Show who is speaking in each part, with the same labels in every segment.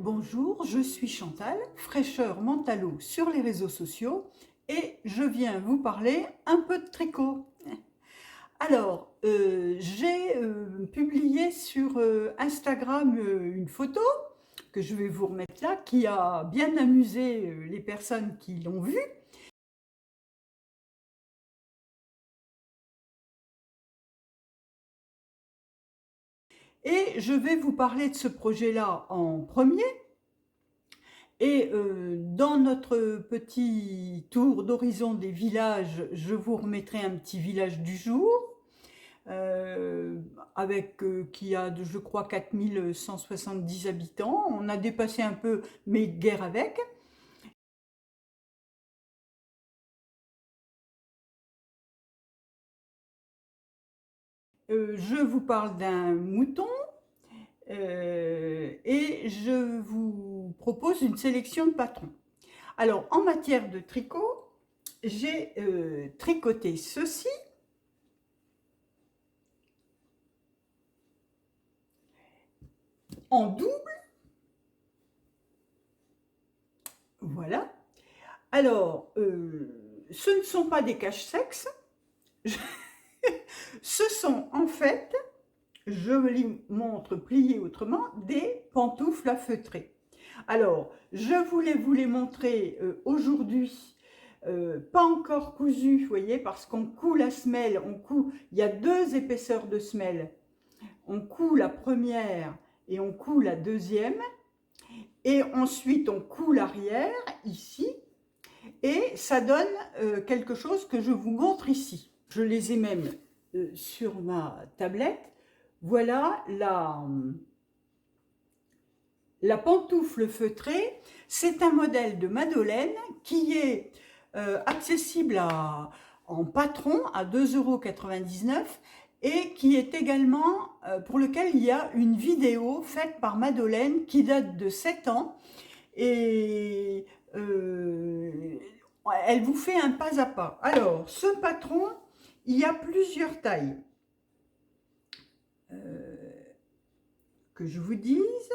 Speaker 1: Bonjour, je suis Chantal, fraîcheur Mentalo sur les réseaux sociaux et je viens vous parler un peu de tricot. Alors, j'ai publié sur Instagram une photo que je vais vous remettre là, qui a bien amusé les personnes qui l'ont vue. Et je vais vous parler de ce projet-là en premier. Et dans notre petit tour d'horizon des villages, je vous remettrai un petit village du jour, qui a, je crois, 4170 habitants. On a dépassé un peu, mais guère avec. Je vous parle d'un mouton et je vous propose une sélection de patrons. Alors, en matière de tricot, j'ai tricoté ceci. En double, voilà. Alors, ce ne sont pas des cache-sexes, ce sont en fait, je les montre pliés autrement, des pantoufles à feutrer. Alors, je voulais vous les montrer aujourd'hui, pas encore cousues, vous voyez, parce qu'on coud la semelle, il y a deux épaisseurs de semelle. On coud la première et on coud la deuxième, et ensuite on coud l'arrière, ici, et ça donne quelque chose que je vous montre ici. Je les ai même sur ma tablette. Voilà la pantoufle feutrée. C'est un modèle de Madeleine qui est accessible en patron à 2,99 € et qui est également, pour lequel il y a une vidéo faite par Madeleine qui date de 7 ans. Et elle vous fait un pas à pas. Alors, ce patron, il y a plusieurs tailles. Que je vous dise,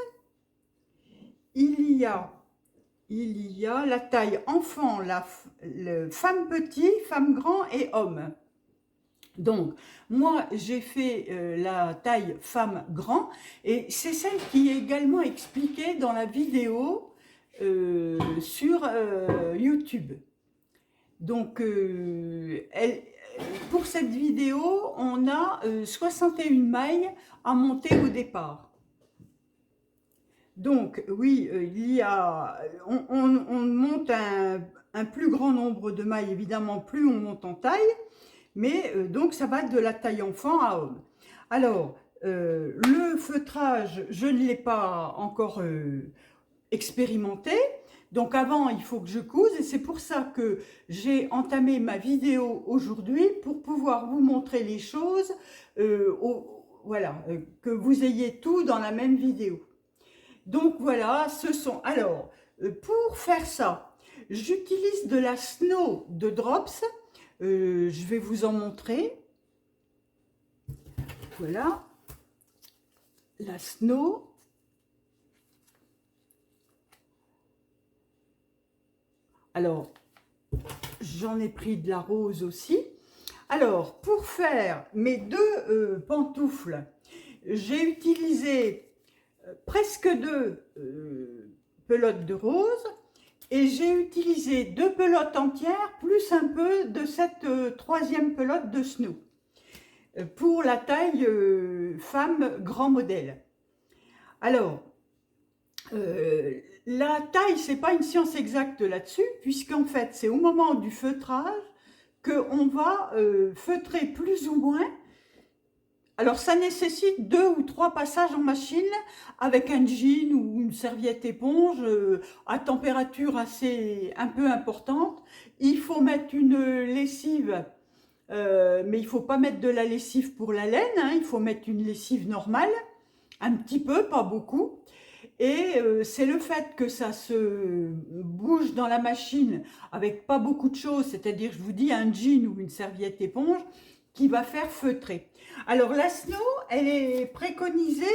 Speaker 1: il y a la taille enfant, femme petit, femme grand et homme. Donc, moi, j'ai fait la taille femme grand et c'est celle qui est également expliquée dans la vidéo sur YouTube. Donc, pour cette vidéo, on a 61 mailles à monter au départ. Donc, oui, on monte un plus grand nombre de mailles, évidemment, plus on monte en taille, mais donc ça va de la taille enfant à homme. Alors, le feutrage, je ne l'ai pas encore expérimenté. Donc avant, il faut que je couse et c'est pour ça que j'ai entamé ma vidéo aujourd'hui pour pouvoir vous montrer les choses, voilà, que vous ayez tout dans la même vidéo. Donc voilà, alors, pour faire ça, j'utilise de la Snow de Drops. Je vais vous en montrer. Voilà, la Snow. Alors, j'en ai pris de la rose aussi. Alors, pour faire mes deux pantoufles, j'ai utilisé presque deux pelotes de rose et j'ai utilisé deux pelotes entières plus un peu de cette troisième pelote de Snow pour la taille femme grand modèle. Alors, la taille, c'est pas une science exacte là-dessus, puisqu'en fait, c'est au moment du feutrage qu'on va feutrer plus ou moins. Alors, ça nécessite 2 ou 3 passages en machine avec un jean ou une serviette éponge à température un peu importante. Il faut mettre une lessive, mais il ne faut pas mettre de la lessive pour la laine, hein, il faut mettre une lessive normale, un petit peu, pas beaucoup. Et c'est le fait que ça se bouge dans la machine avec pas beaucoup de choses, c'est-à-dire, je vous dis, un jean ou une serviette éponge, qui va faire feutrer. Alors la Snow, elle est préconisée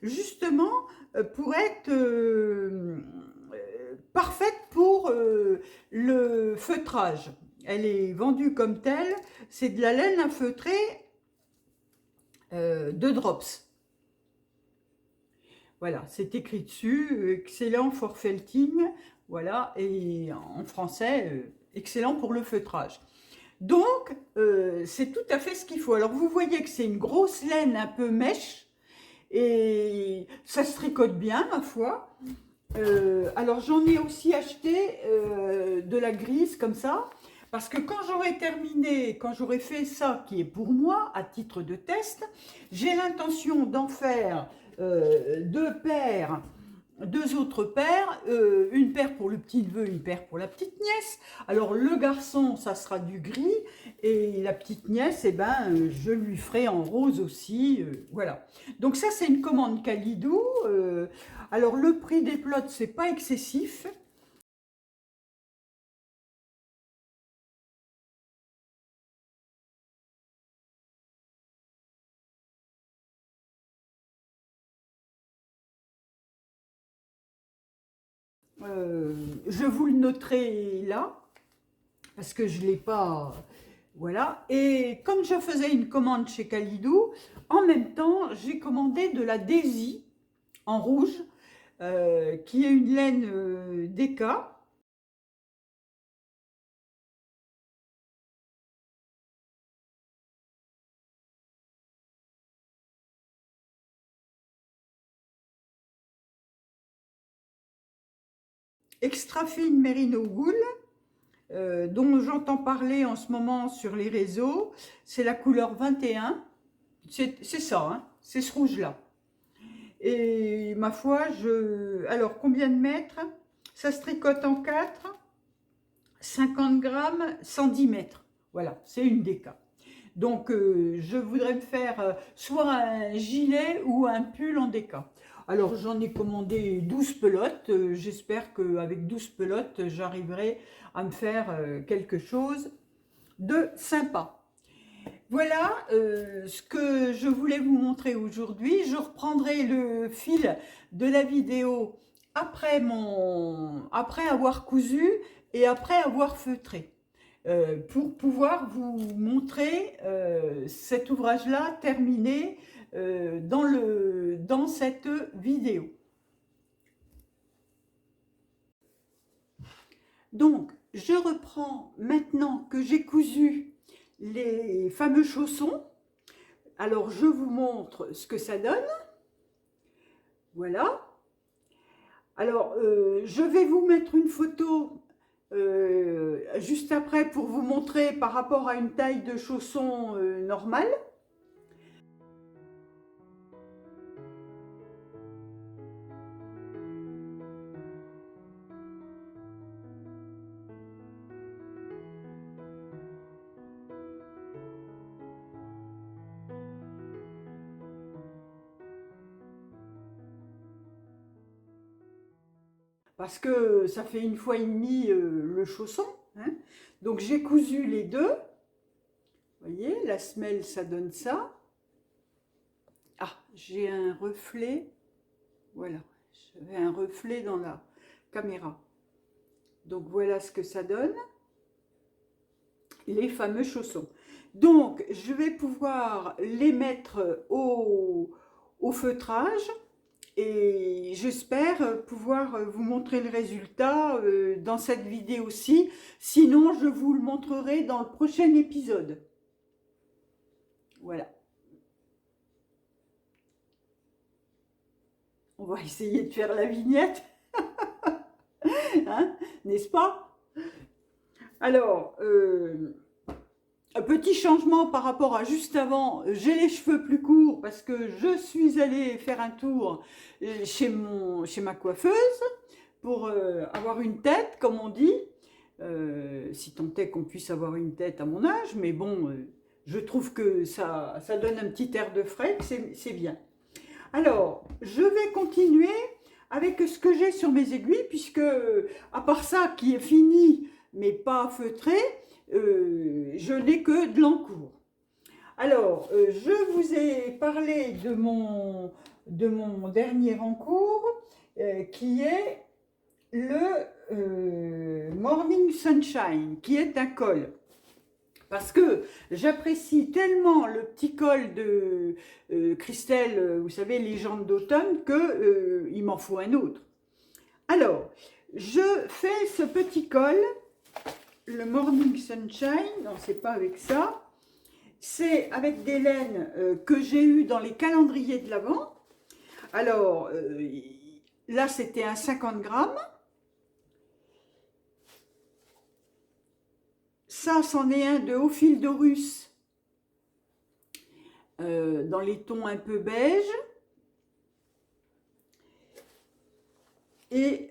Speaker 1: justement pour être parfaite pour le feutrage. Elle est vendue comme telle, c'est de la laine à feutrer de drops. Voilà, c'est écrit dessus, excellent for felting, voilà, et en français, excellent pour le feutrage. Donc, c'est tout à fait ce qu'il faut. Alors, vous voyez que c'est une grosse laine un peu mèche, et ça se tricote bien, ma foi. Alors, j'en ai aussi acheté de la grise, comme ça, parce que quand j'aurai terminé, quand j'aurai fait ça, qui est pour moi, à titre de test, j'ai l'intention d'en faire deux autres paires, une paire pour le petit neveu, une paire pour la petite nièce. Alors le garçon, ça sera du gris, et la petite nièce, eh ben, je lui ferai en rose aussi, voilà. Donc ça, c'est une commande Kalidou. Alors le prix des plots, c'est pas excessif. Je vous le noterai là, parce que je ne l'ai pas... Voilà. Et comme je faisais une commande chez Kalidou, en même temps, j'ai commandé de la Daisy en rouge, qui est une laine Deka. Extra fine Merino Wool, dont j'entends parler en ce moment sur les réseaux. C'est la couleur 21. C'est ça, hein, c'est ce rouge-là. Et ma foi, alors combien de mètres? Ça se tricote en 4, 50 grammes, 110 mètres. Voilà, c'est une déca. Donc, je voudrais me faire soit un gilet ou un pull en déca. Alors, j'en ai commandé 12 pelotes. J'espère qu'avec 12 pelotes, j'arriverai à me faire quelque chose de sympa. Voilà ce que je voulais vous montrer aujourd'hui. Je reprendrai le fil de la vidéo après avoir cousu et après avoir feutré. Pour pouvoir vous montrer cet ouvrage-là terminé dans cette vidéo. Donc, je reprends maintenant que j'ai cousu les fameux chaussons. Alors, je vous montre ce que ça donne. Voilà. Alors, je vais vous mettre une photo juste après pour vous montrer par rapport à une taille de chaussons normale. Parce que ça fait 1,5 fois le chausson, hein. Donc j'ai cousu les deux. Vous voyez, la semelle, ça donne ça. Ah, j'ai un reflet. Voilà, j'avais un reflet dans la caméra. Donc voilà ce que ça donne. Les fameux chaussons. Donc, je vais pouvoir les mettre au feutrage. Et j'espère pouvoir vous montrer le résultat dans cette vidéo-ci. Sinon, je vous le montrerai dans le prochain épisode. Voilà. On va essayer de faire la vignette. Hein, n'est-ce pas? Alors, un petit changement par rapport à juste avant, j'ai les cheveux plus courts parce que je suis allée faire un tour chez ma coiffeuse pour avoir une tête, comme on dit, si tant est qu'on puisse avoir une tête à mon âge, mais bon, je trouve que ça donne un petit air de frais, c'est bien. Alors, je vais continuer avec ce que j'ai sur mes aiguilles, puisque à part ça qui est fini, mais pas feutré, je n'ai que de l'encours. Alors, je vous ai parlé de mon dernier en cours, qui est le Morning Sunshine, qui est un col. Parce que j'apprécie tellement le petit col de Christelle, vous savez, Légende d'automne, que il m'en faut un autre. Alors, je fais ce petit col, le Morning Sunshine, non, c'est pas avec ça, c'est avec des laines que j'ai eues dans les calendriers de l'Avent. Alors, là, c'était un 50 grammes. Ça, c'en est un de Ophildorus, dans les tons un peu beige. Et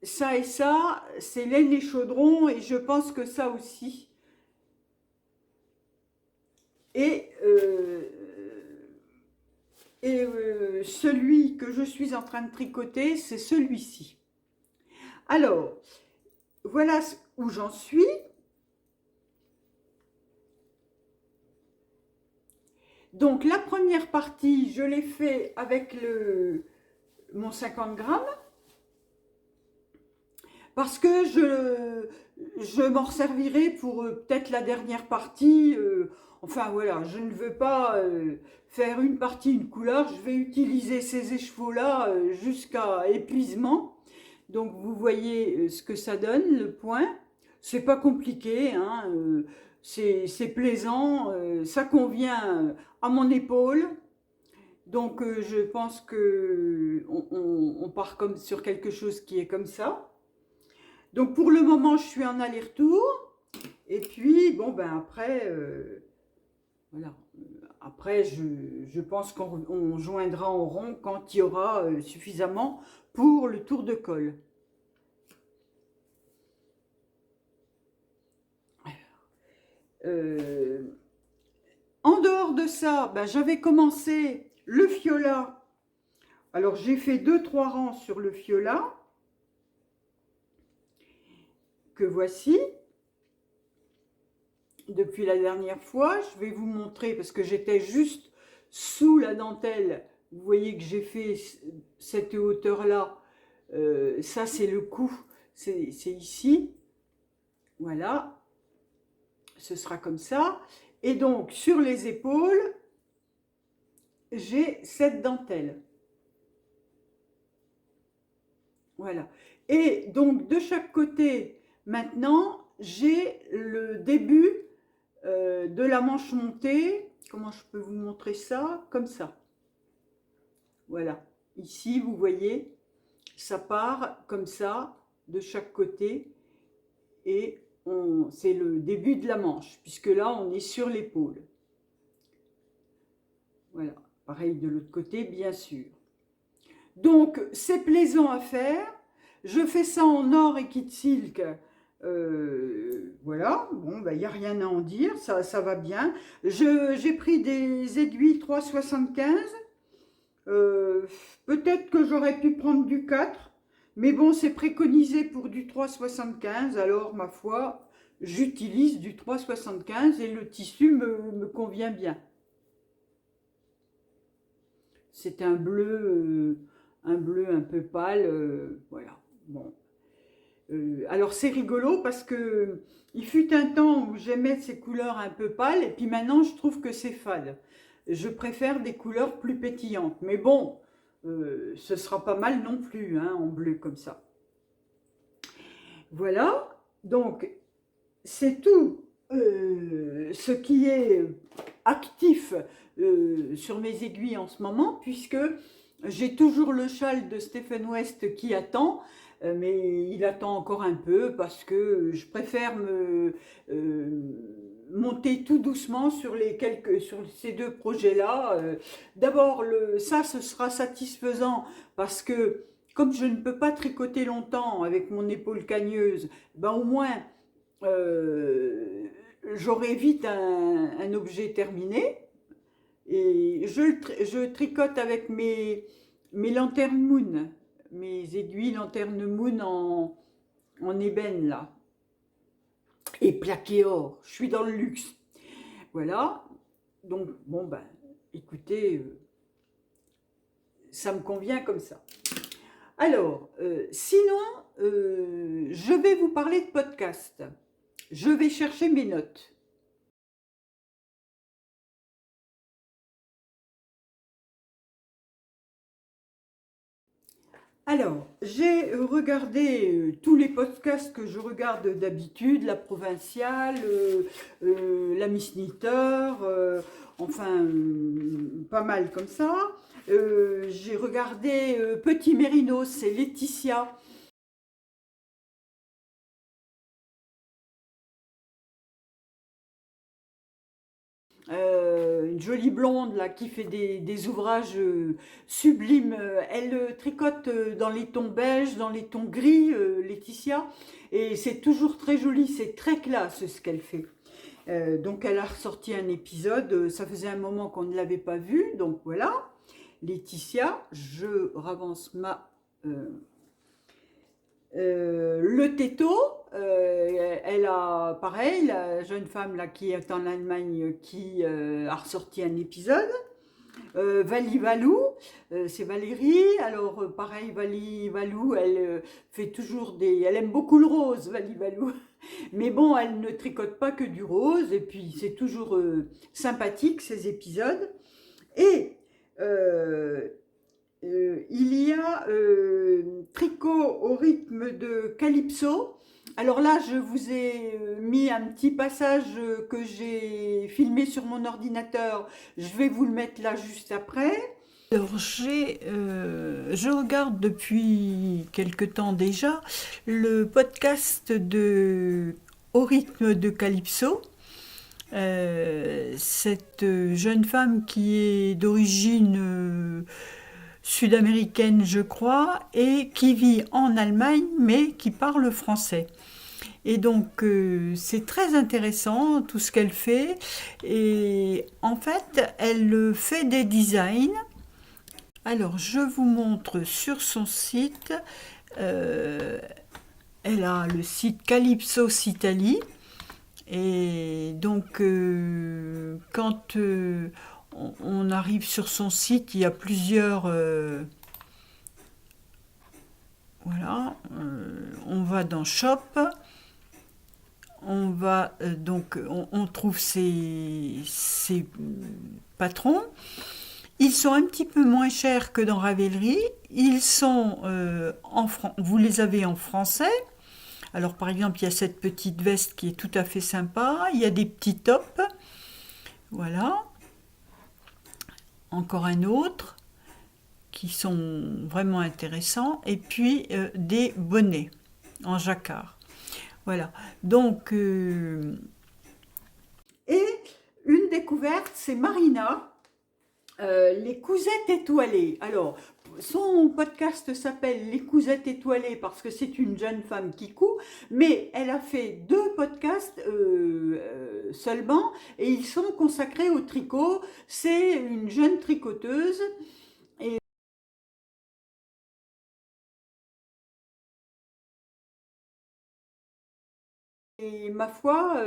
Speaker 1: ça, c'est laine et chaudron, et je pense que ça aussi. Et celui que je suis en train de tricoter, c'est celui-ci. Alors, voilà où j'en suis. Donc, la première partie, je l'ai fait avec mon 50 grammes. Parce que je m'en resservirai pour peut-être la dernière partie. Enfin voilà, je ne veux pas faire une partie, une couleur. Je vais utiliser ces écheveaux-là jusqu'à épuisement. Donc vous voyez ce que ça donne, le point. C'est pas compliqué, hein, c'est plaisant, ça convient à mon épaule. Donc je pense que on part comme sur quelque chose qui est comme ça. Donc pour le moment, je suis en aller-retour. Et puis, bon, ben après, voilà. Après, je pense qu'on joindra en rond quand il y aura suffisamment pour le tour de col. En dehors de ça, ben, j'avais commencé le fiola. Alors, j'ai fait 2-3 rangs sur le fiola, que voici. Depuis la dernière fois, je vais vous montrer, parce que j'étais juste sous la dentelle. Vous voyez que j'ai fait cette hauteur-là. Ça, c'est le cou. C'est ici. Voilà. Ce sera comme ça. Et donc, sur les épaules, j'ai cette dentelle. Voilà. Et donc, de chaque côté, maintenant, j'ai le début de la manche montée. Comment je peux vous montrer ça? Comme ça. Voilà. Ici, vous voyez, ça part comme ça, de chaque côté. Et c'est le début de la manche, puisque là, on est sur l'épaule. Voilà. Pareil de l'autre côté, bien sûr. Donc, c'est plaisant à faire. Je fais ça en or et kit silk. Voilà, bon, il n'y a rien à en dire, ça va bien. J'ai pris des aiguilles 3,75. Peut-être que j'aurais pu prendre du 4, mais bon, c'est préconisé pour du 3,75. Alors, ma foi, j'utilise du 3,75 et le tissu me convient bien. C'est un bleu un peu pâle, voilà. Bon. Alors c'est rigolo parce que il fut un temps où j'aimais ces couleurs un peu pâles et puis maintenant je trouve que c'est fade. Je préfère des couleurs plus pétillantes. Mais bon, ce sera pas mal non plus, hein, en bleu comme ça. Voilà, donc c'est tout ce qui est actif sur mes aiguilles en ce moment, puisque j'ai toujours le châle de Stephen West qui attend, mais il attend encore un peu parce que je préfère monter tout doucement sur ces deux projets-là. D'abord, ça, ce sera satisfaisant parce que comme je ne peux pas tricoter longtemps avec mon épaule cagneuse, ben au moins j'aurai vite un objet terminé. Et je tricote avec mes lanternes moon, mes aiguilles lanterne moon en ébène là, et plaqué or. Je suis dans le luxe. Voilà. Donc, bon, ben, écoutez, ça me convient comme ça. Alors, sinon, je vais vous parler de podcast. Je vais chercher mes notes. Alors, j'ai regardé tous les podcasts que je regarde d'habitude, la provinciale, la Miss Knitter, enfin, pas mal comme ça. J'ai regardé Petit Mérinos, c'est Laetitia. Une jolie blonde là qui fait des ouvrages sublimes. Elle tricote dans les tons beige, dans les tons gris, Laetitia, et c'est toujours très joli, c'est très classe ce qu'elle fait. Donc elle a ressorti un épisode, ça faisait un moment qu'on ne l'avait pas vu, donc voilà. Laetitia, je ravance le Této, elle a, pareil, la jeune femme là, qui est en Allemagne qui a ressorti un épisode. Vali Valou, c'est Valérie. Alors, pareil, Vali Valou, elle fait toujours des. Elle aime beaucoup le rose, Vali Valou. Mais bon, elle ne tricote pas que du rose. Et puis, c'est toujours sympathique, ces épisodes. Et euh, il y a Tricot au rythme de Calypso. Alors là, je vous ai mis un petit passage que j'ai filmé sur mon ordinateur. Je vais vous le mettre là juste après. Alors, je regarde depuis quelque temps déjà le podcast de Au rythme de Calypso. Cette jeune femme qui est d'origine sud-américaine, je crois, et qui vit en Allemagne, mais qui parle français. Et donc, c'est très intéressant tout ce qu'elle fait. Et en fait, elle fait des designs. Alors, je vous montre sur son site. Euh, Elle a le site Calypso Italie. Et donc, quand on arrive sur son site, il y a plusieurs. Voilà, on va dans Shop, on va donc on trouve ses patrons. Ils sont un petit peu moins chers que dans Ravelry. Ils sont vous les avez en français. Alors par exemple, il y a cette petite veste qui est tout à fait sympa. Il y a des petits tops. Voilà. Encore un autre qui sont vraiment intéressants. Et puis des bonnets en jacquard. Voilà. Donc, et une découverte, c'est Marina, les cousettes étoilées. Alors, son podcast s'appelle Les cousettes étoilées parce que c'est une jeune femme qui coud, mais elle a fait 2 podcasts seulement et ils sont consacrés au tricot. C'est une jeune tricoteuse. Et ma foi,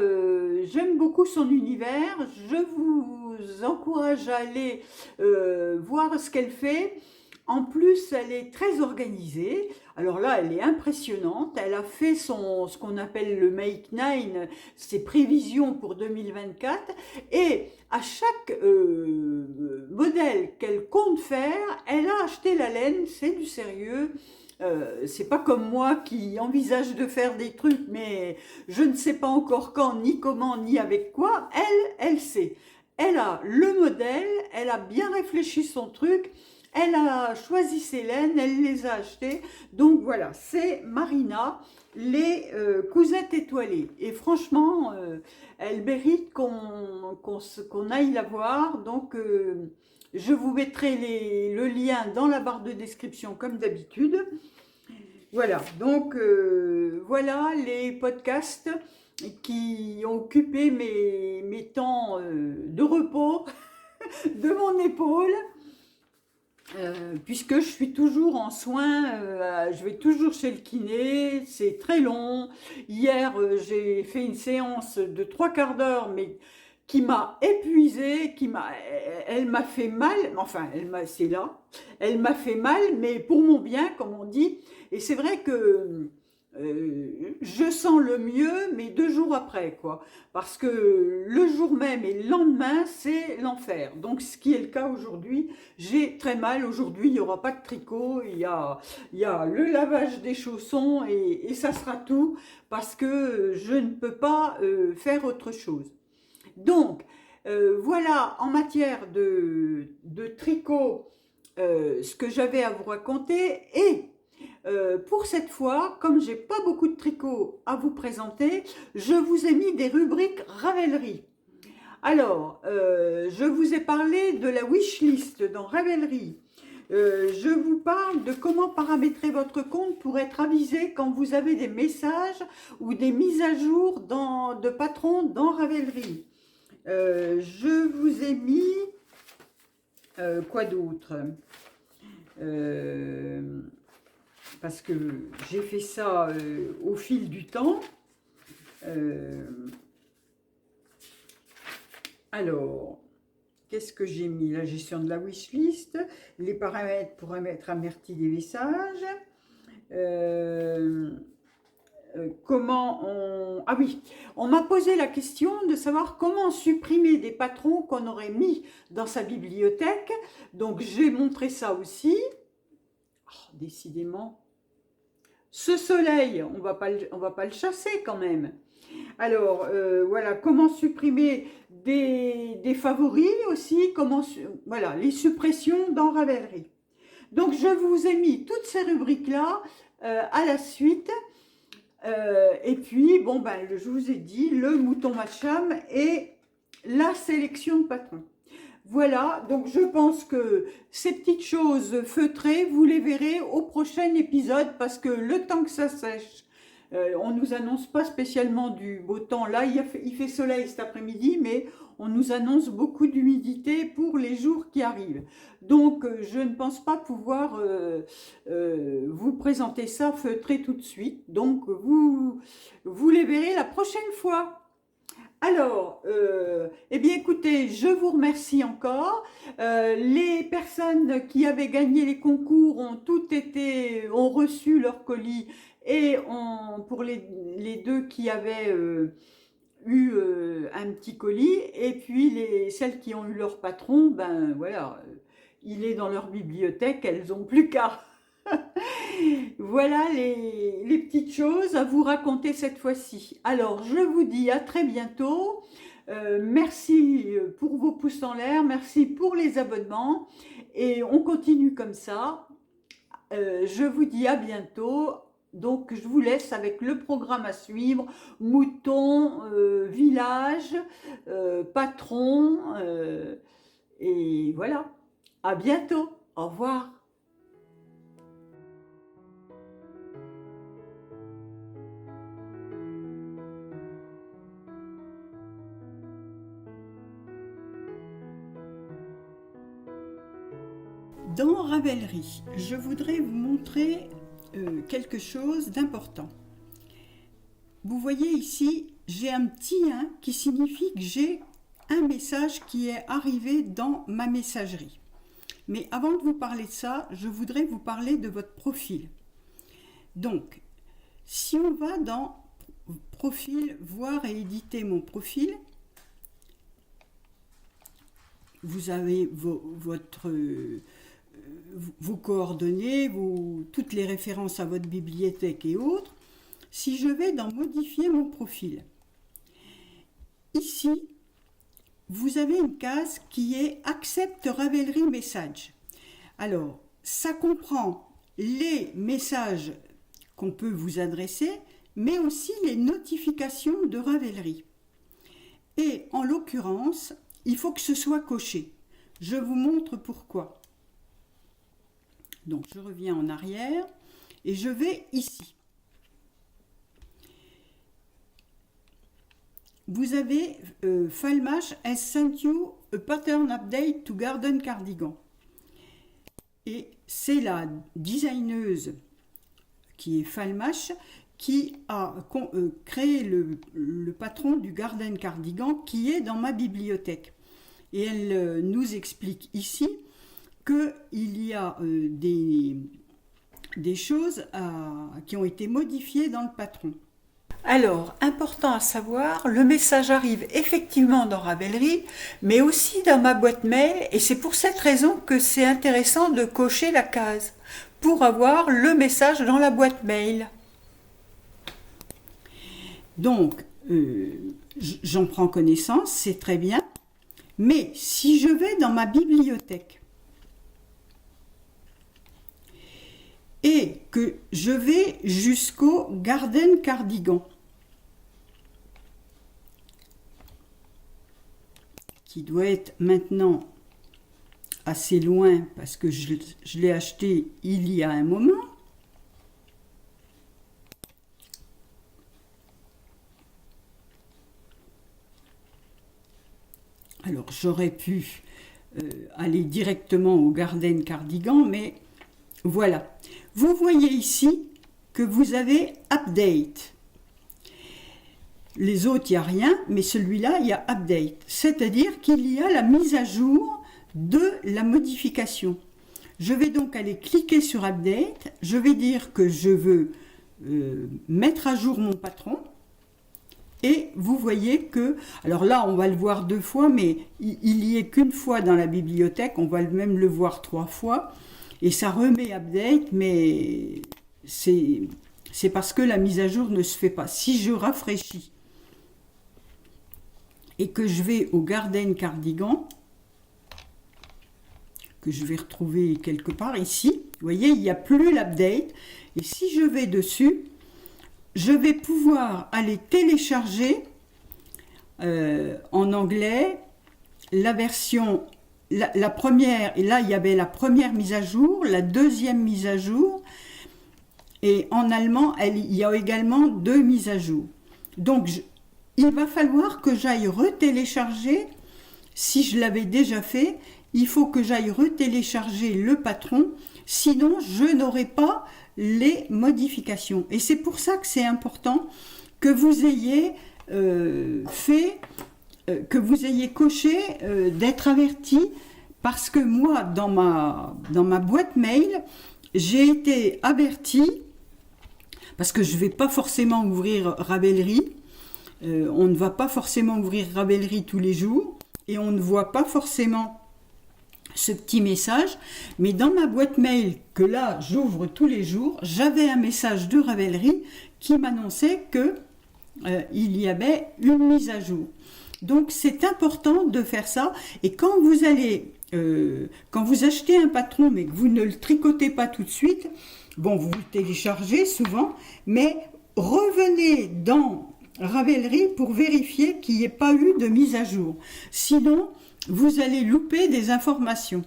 Speaker 1: j'aime beaucoup son univers. Je vous encourage à aller voir ce qu'elle fait. En plus, elle est très organisée. Alors là, elle est impressionnante. Elle a fait ce qu'on appelle le Make Nine, ses prévisions pour 2024. Et à chaque modèle qu'elle compte faire, elle a acheté la laine. C'est du sérieux. C'est pas comme moi qui envisage de faire des trucs, mais je ne sais pas encore quand, ni comment, ni avec quoi. Elle sait. Elle a le modèle, elle a bien réfléchi son truc, elle a choisi ses laines, elle les a achetées. Donc voilà, c'est Marina, les cousettes étoilées. Et franchement, elle mérite qu'on aille la voir. Donc je vous mettrai le lien dans la barre de description comme d'habitude. Voilà, donc voilà les podcasts qui ont occupé mes temps de repos de mon épaule, puisque je suis toujours en soins, je vais toujours chez le kiné, c'est très long. Hier, j'ai fait une séance de 3/4 d'heure, mais qui m'a épuisée, elle m'a fait mal, enfin, c'est là, elle m'a fait mal, mais pour mon bien, comme on dit. Et c'est vrai que je sens le mieux, mais 2 jours après, quoi. Parce que le jour même et le lendemain, c'est l'enfer. Donc, ce qui est le cas aujourd'hui, j'ai très mal. Aujourd'hui, il n'y aura pas de tricot, il y a le lavage des chaussons et ça sera tout, parce que je ne peux pas faire autre chose. Donc, voilà, en matière de tricot, ce que j'avais à vous raconter. Et pour cette fois, comme j'ai pas beaucoup de tricots à vous présenter, je vous ai mis des rubriques Ravelry. Alors, je vous ai parlé de la wishlist dans Ravelry. Je vous parle de comment paramétrer votre compte pour être avisé quand vous avez des messages ou des mises à jour de patrons dans Ravelry. Je vous ai mis quoi d'autre, parce que j'ai fait ça au fil du temps. Alors, qu'est-ce que j'ai mis? La gestion de la wishlist, les paramètres pour mettre averti des messages. Comment on... Ah oui, on m'a posé la question de savoir comment supprimer des patrons qu'on aurait mis dans sa bibliothèque. Donc, j'ai montré ça aussi. Oh, décidément. Ce soleil, on va pas le chasser quand même. Alors, voilà, comment supprimer des favoris aussi, voilà, les suppressions dans Ravelry. Donc, je vous ai mis toutes ces rubriques-là à la suite. Et puis, bon, ben, je vous ai dit, le mouton Macham et la sélection de patrons. Voilà, donc je pense que ces petites choses feutrées, vous les verrez au prochain épisode parce que le temps que ça sèche, on ne nous annonce pas spécialement du beau temps. Là, il fait soleil cet après-midi, mais on nous annonce beaucoup d'humidité pour les jours qui arrivent. Donc, je ne pense pas pouvoir vous présenter ça feutré tout de suite. Donc, vous les verrez la prochaine fois. Alors, eh bien écoutez, je vous remercie encore. Les personnes qui avaient gagné les concours ont reçu leur colis et pour les deux qui avaient eu un petit colis, et puis celles qui ont eu leur patron, ben voilà, il est dans leur bibliothèque, elles n'ont plus qu'à. Voilà les petites choses à vous raconter cette fois-ci. Alors, je vous dis à très bientôt. Merci pour vos pouces en l'air, merci pour les abonnements. Et on continue comme ça. Je vous dis à bientôt. Donc, je vous laisse avec le programme à suivre. Mouton, village, patron. Et voilà. À bientôt. Au revoir. Dans Ravelry, je voudrais vous montrer quelque chose d'important. Vous voyez ici, j'ai un petit 1 qui signifie que j'ai un message qui est arrivé dans ma messagerie. Mais avant de vous parler de ça, je voudrais vous parler de votre profil. Donc, si on va dans Profil, voir et éditer mon profil, vous avez vos coordonnées, toutes les références à votre bibliothèque et autres. Si je vais dans modifier mon profil, ici, vous avez une case qui est Accept Ravelry Message. Alors, ça comprend les messages qu'on peut vous adresser, mais aussi les notifications de Ravelry. Et en l'occurrence, il faut que ce soit coché. Je vous montre pourquoi. Donc, je reviens en arrière et je vais ici. Vous avez Falmash has sent you a pattern update to Garden Cardigan. Et c'est la designeuse qui est Falmash qui a créé le patron du Garden Cardigan qui est dans ma bibliothèque. Et elle nous explique ici qu'il y a des choses qui ont été modifiées dans le patron. Alors, important à savoir, le message arrive effectivement dans Ravelry, mais aussi dans ma boîte mail, et c'est pour cette raison que c'est intéressant de cocher la case, pour avoir le message dans la boîte mail. Donc, j'en prends connaissance, c'est très bien, mais si je vais dans ma bibliothèque, et que je vais jusqu'au Garden Cardigan, qui doit être maintenant assez loin parce que je l'ai acheté il y a un moment. Alors j'aurais pu aller directement au Garden Cardigan, mais voilà. Vous voyez ici que vous avez Update. Les autres, il n'y a rien, mais celui-là, il y a Update. C'est-à-dire qu'il y a la mise à jour de la modification. Je vais donc aller cliquer sur Update. Je vais dire que je veux mettre à jour mon patron. Et vous voyez que, alors là, on va le voir 2 fois, mais il n'y est qu'une fois dans la bibliothèque. On va même le voir 3 fois. Et ça remet Update, mais c'est parce que la mise à jour ne se fait pas. Si je rafraîchis et que je vais au Garden Cardigan, que je vais retrouver quelque part ici, vous voyez, il n'y a plus l'update. Et si je vais dessus, je vais pouvoir aller télécharger en anglais la version, la première, et là il y avait la première mise à jour, la deuxième mise à jour, et en allemand, il y a également 2 mises à jour. Donc, il va falloir que j'aille retélécharger, si je l'avais déjà fait, il faut que j'aille retélécharger le patron, sinon je n'aurai pas les modifications. Et c'est pour ça que c'est important que vous ayez que vous ayez coché d'être averti, parce que moi, dans ma boîte mail, j'ai été averti, parce que je ne vais pas forcément ouvrir Ravelry. On ne va pas forcément ouvrir Ravelry tous les jours et on ne voit pas forcément ce petit message, mais dans ma boîte mail que là j'ouvre tous les jours, j'avais un message de Ravelry qui m'annonçait que il y avait une mise à jour. Donc c'est important de faire ça, et quand vous allez quand vous achetez un patron mais que vous ne le tricotez pas tout de suite, bon, vous le téléchargez souvent, mais revenez dans Ravelry pour vérifier qu'il n'y ait pas eu de mise à jour. Sinon, vous allez louper des informations.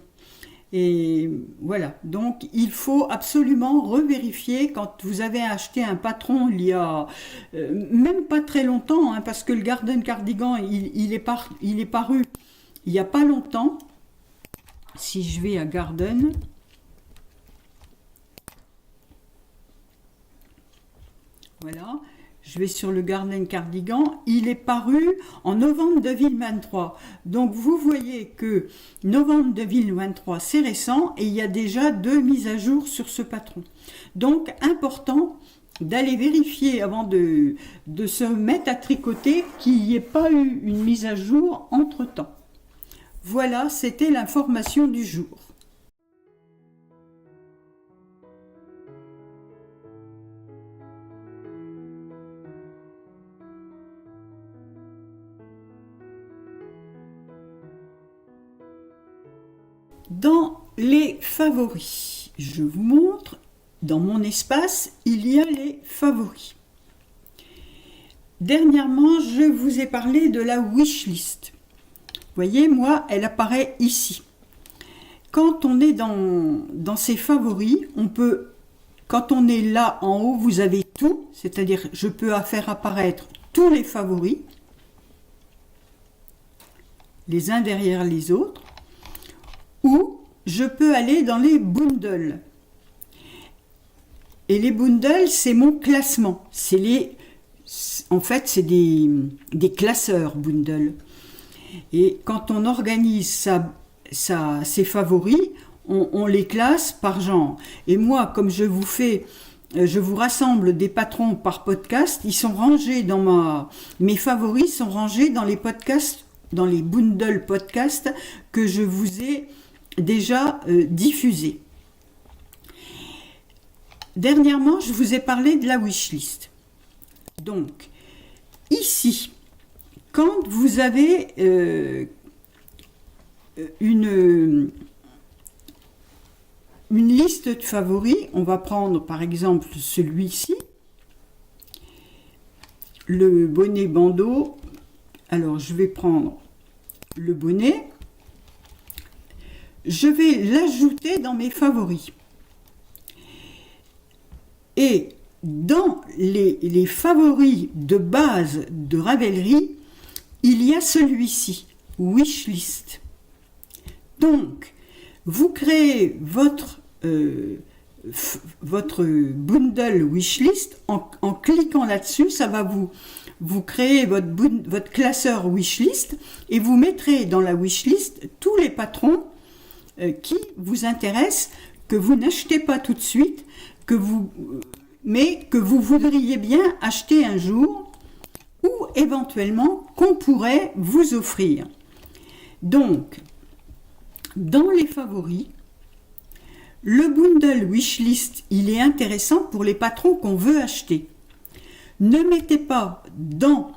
Speaker 1: Et voilà, donc il faut absolument revérifier quand vous avez acheté un patron il y a même pas très longtemps, hein, parce que le Garden Cardigan, il est paru il n'y a pas longtemps. Si je vais à Garden, voilà, je vais sur le Garden Cardigan, il est paru en novembre 2023. Donc vous voyez que novembre 2023 c'est récent et il y a déjà 2 mises à jour sur ce patron. Donc important d'aller vérifier avant de se mettre à tricoter qu'il n'y ait pas eu une mise à jour entre temps. Voilà, c'était l'information du jour. Dans les favoris, je vous montre, dans mon espace, il y a les favoris. Dernièrement, je vous ai parlé de la wishlist. Vous voyez, moi, elle apparaît ici. Quand on est dans ces favoris, on peut, quand on est là en haut, vous avez tout, c'est-à-dire je peux faire apparaître tous les favoris, les uns derrière les autres, ou je peux aller dans les bundles. Et les bundles, c'est mon classement. En fait, c'est des classeurs bundles. Et quand on organise ses favoris, on les classe par genre. Et moi, comme je vous rassemble des patrons par podcast, ils sont rangés mes favoris sont rangés dans les podcasts, dans les bundles podcasts que je vous ai déjà diffusés. Dernièrement, je vous ai parlé de la wishlist. Donc, ici, quand vous avez une liste de favoris, on va prendre par exemple celui-ci, le bonnet bandeau. Alors, je vais prendre le bonnet, je vais l'ajouter dans mes favoris. Et dans les favoris de base de Ravelry, il y a celui-ci, Wishlist. Donc, vous créez votre bundle Wishlist. En cliquant là-dessus, ça va vous créer votre classeur Wishlist et vous mettrez dans la Wishlist tous les patrons qui vous intéressent, que vous n'achetez pas tout de suite, mais que vous voudriez bien acheter un jour ou éventuellement qu'on pourrait vous offrir. Donc, dans les favoris, le bundle Wishlist, il est intéressant pour les patrons qu'on veut acheter. Ne mettez pas dans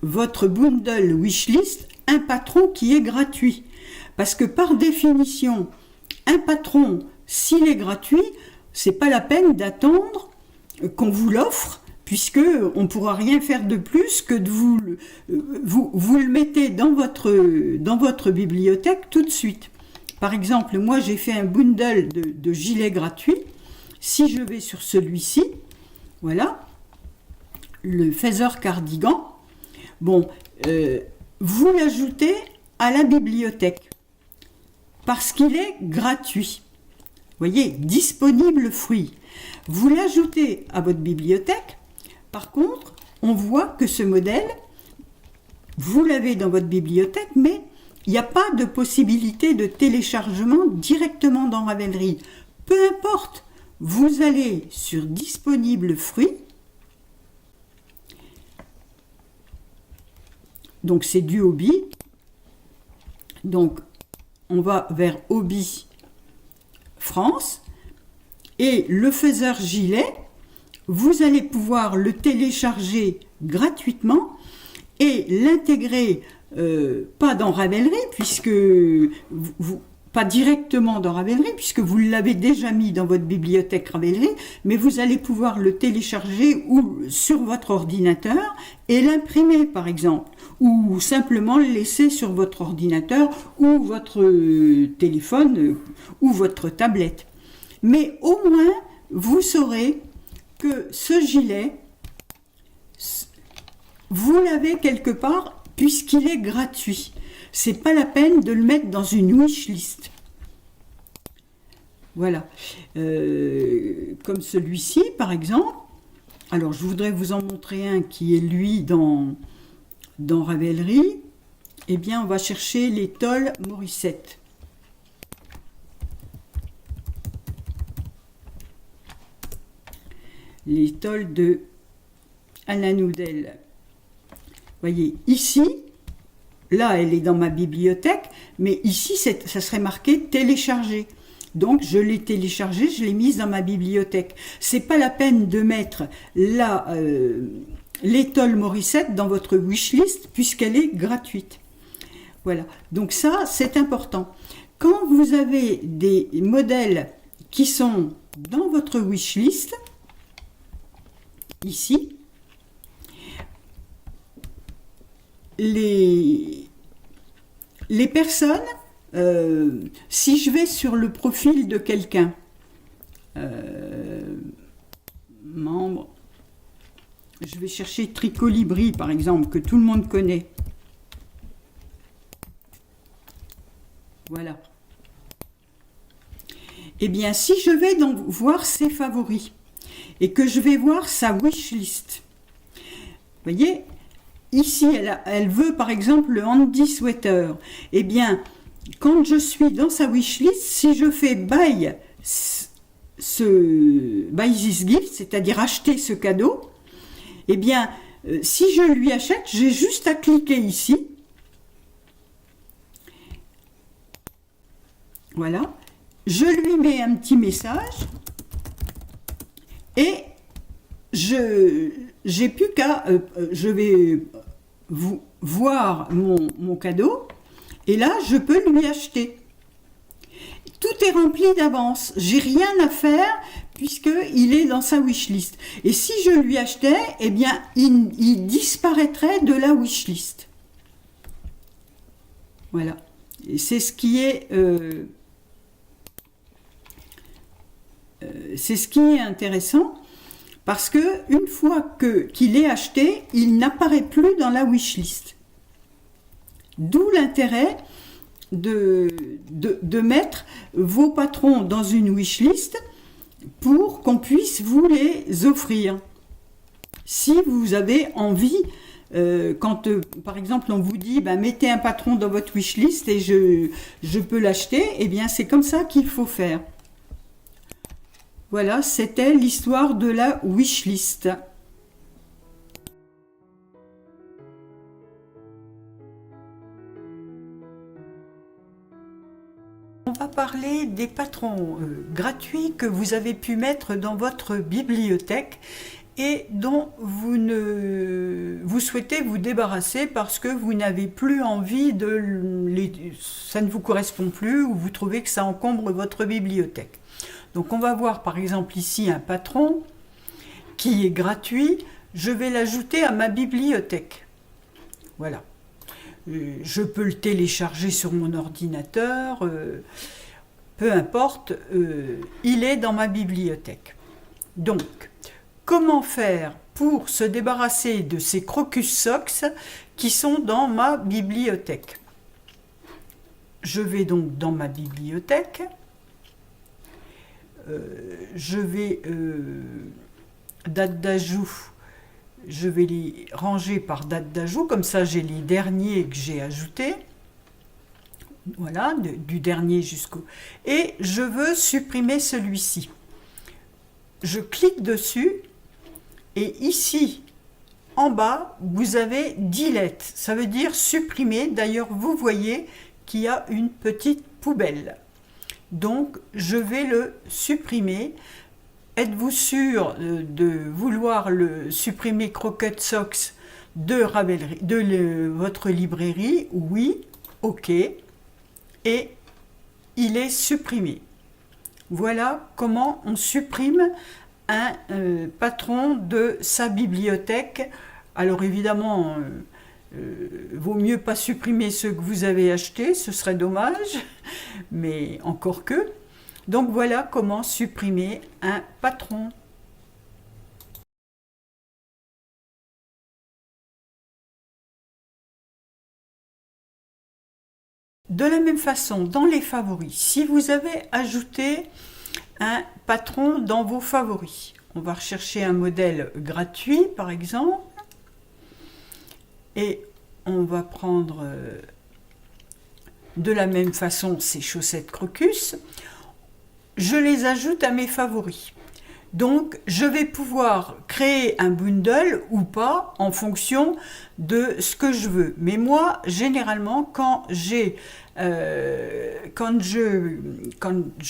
Speaker 1: votre bundle Wishlist un patron qui est gratuit. Parce que par définition, un patron, s'il est gratuit, c'est pas la peine d'attendre qu'on vous l'offre, puisque on ne pourra rien faire de plus que de vous le mettez dans votre bibliothèque tout de suite. Par exemple, moi j'ai fait un bundle de gilets gratuits. Si je vais sur celui-ci, voilà, le Feather Cardigan, bon, vous l'ajoutez à la bibliothèque parce qu'il est gratuit. Vous voyez, disponible fruit. Vous l'ajoutez à votre bibliothèque. Par contre, on voit que ce modèle, vous l'avez dans votre bibliothèque, mais il n'y a pas de possibilité de téléchargement directement dans Ravelry. Peu importe, vous allez sur disponible fruit. Donc c'est du hobby. Donc on va vers hobby France et le faiseur gilet, vous allez pouvoir le télécharger gratuitement et l'intégrer pas dans Ravelry, puisque pas directement dans Ravelry, puisque vous l'avez déjà mis dans votre bibliothèque Ravelry, mais vous allez pouvoir le télécharger ou sur votre ordinateur et l'imprimer par exemple, ou simplement le laisser sur votre ordinateur ou votre téléphone ou votre tablette. Mais au moins, vous saurez que ce gilet, vous l'avez quelque part puisqu'il est gratuit. C'est pas la peine de le mettre dans une wishlist. Voilà. Comme celui-ci, par exemple. Alors, je voudrais vous en montrer un qui est, lui, dans Ravelry. Eh bien, on va chercher l'étole Morissette. L'étole de Alain Noudel. Voyez, ici, là, elle est dans ma bibliothèque, mais ici, ça serait marqué télécharger. Donc, je l'ai téléchargée, je l'ai mise dans ma bibliothèque. C'est pas la peine de mettre l'étole Morissette dans votre wishlist, puisqu'elle est gratuite. Voilà. Donc ça, c'est important. Quand vous avez des modèles qui sont dans votre wishlist, ici, les personnes, si je vais sur le profil de quelqu'un, membre, je vais chercher Tricolibri par exemple, que tout le monde connaît. Voilà. Eh bien, si je vais donc voir ses favoris, et que je vais voir sa wishlist. Vous voyez, ici, elle veut par exemple le handy sweater. Eh bien, quand je suis dans sa wishlist, si je fais buy this gift, c'est-à-dire acheter ce cadeau, eh bien, si je lui achète, j'ai juste à cliquer ici. Voilà. Je lui mets un petit message et j'ai plus qu'à, je vais voir mon cadeau et là, je peux lui acheter. Tout est rempli d'avance. J'ai rien à faire puisqu'il est dans sa wishlist. Et si je lui achetais, eh bien, il disparaîtrait de la wishlist. Voilà. Et c'est ce qui est... c'est ce qui est intéressant parce que une fois qu'il est acheté, il n'apparaît plus dans la wishlist. D'où l'intérêt de mettre vos patrons dans une wishlist pour qu'on puisse vous les offrir. Si vous avez envie, quand par exemple on vous dit mettez un patron dans votre wishlist et je peux l'acheter, eh bien c'est comme ça qu'il faut faire. Voilà, c'était l'histoire de la wishlist. On va parler des patrons gratuits que vous avez pu mettre dans votre bibliothèque et dont vous souhaitez vous débarrasser parce que vous n'avez plus envie ça ne vous correspond plus ou vous trouvez que ça encombre votre bibliothèque. Donc on va voir par exemple ici un patron qui est gratuit, je vais l'ajouter à ma bibliothèque. Voilà. Je peux le télécharger sur mon ordinateur, peu importe, il est dans ma bibliothèque. Donc, comment faire pour se débarrasser de ces Crocus Socks qui sont dans ma bibliothèque? Je vais donc dans ma bibliothèque, je vais, date d'ajout, je vais les ranger par date d'ajout, comme ça j'ai les derniers que j'ai ajoutés. Voilà, du dernier jusqu'au... Et je veux supprimer celui-ci. Je clique dessus et ici, en bas, vous avez Delete. Ça veut dire supprimer. D'ailleurs, vous voyez qu'il y a une petite poubelle. Donc, je vais le supprimer. Êtes-vous sûr de vouloir le supprimer Crooked Socks de votre librairie? Oui, ok. Et il est supprimé. Voilà comment on supprime un patron de sa bibliothèque. Alors évidemment, vaut mieux pas supprimer ceux que vous avez achetés, ce serait dommage, mais encore que. Donc voilà comment supprimer un patron. De la même façon, dans les favoris, si vous avez ajouté un patron dans vos favoris, on va rechercher un modèle gratuit par exemple, et on va prendre de la même façon ces chaussettes Crocus, je les ajoute à mes favoris. Donc, je vais pouvoir créer un bundle ou pas en fonction de ce que je veux. Mais moi, généralement, quand je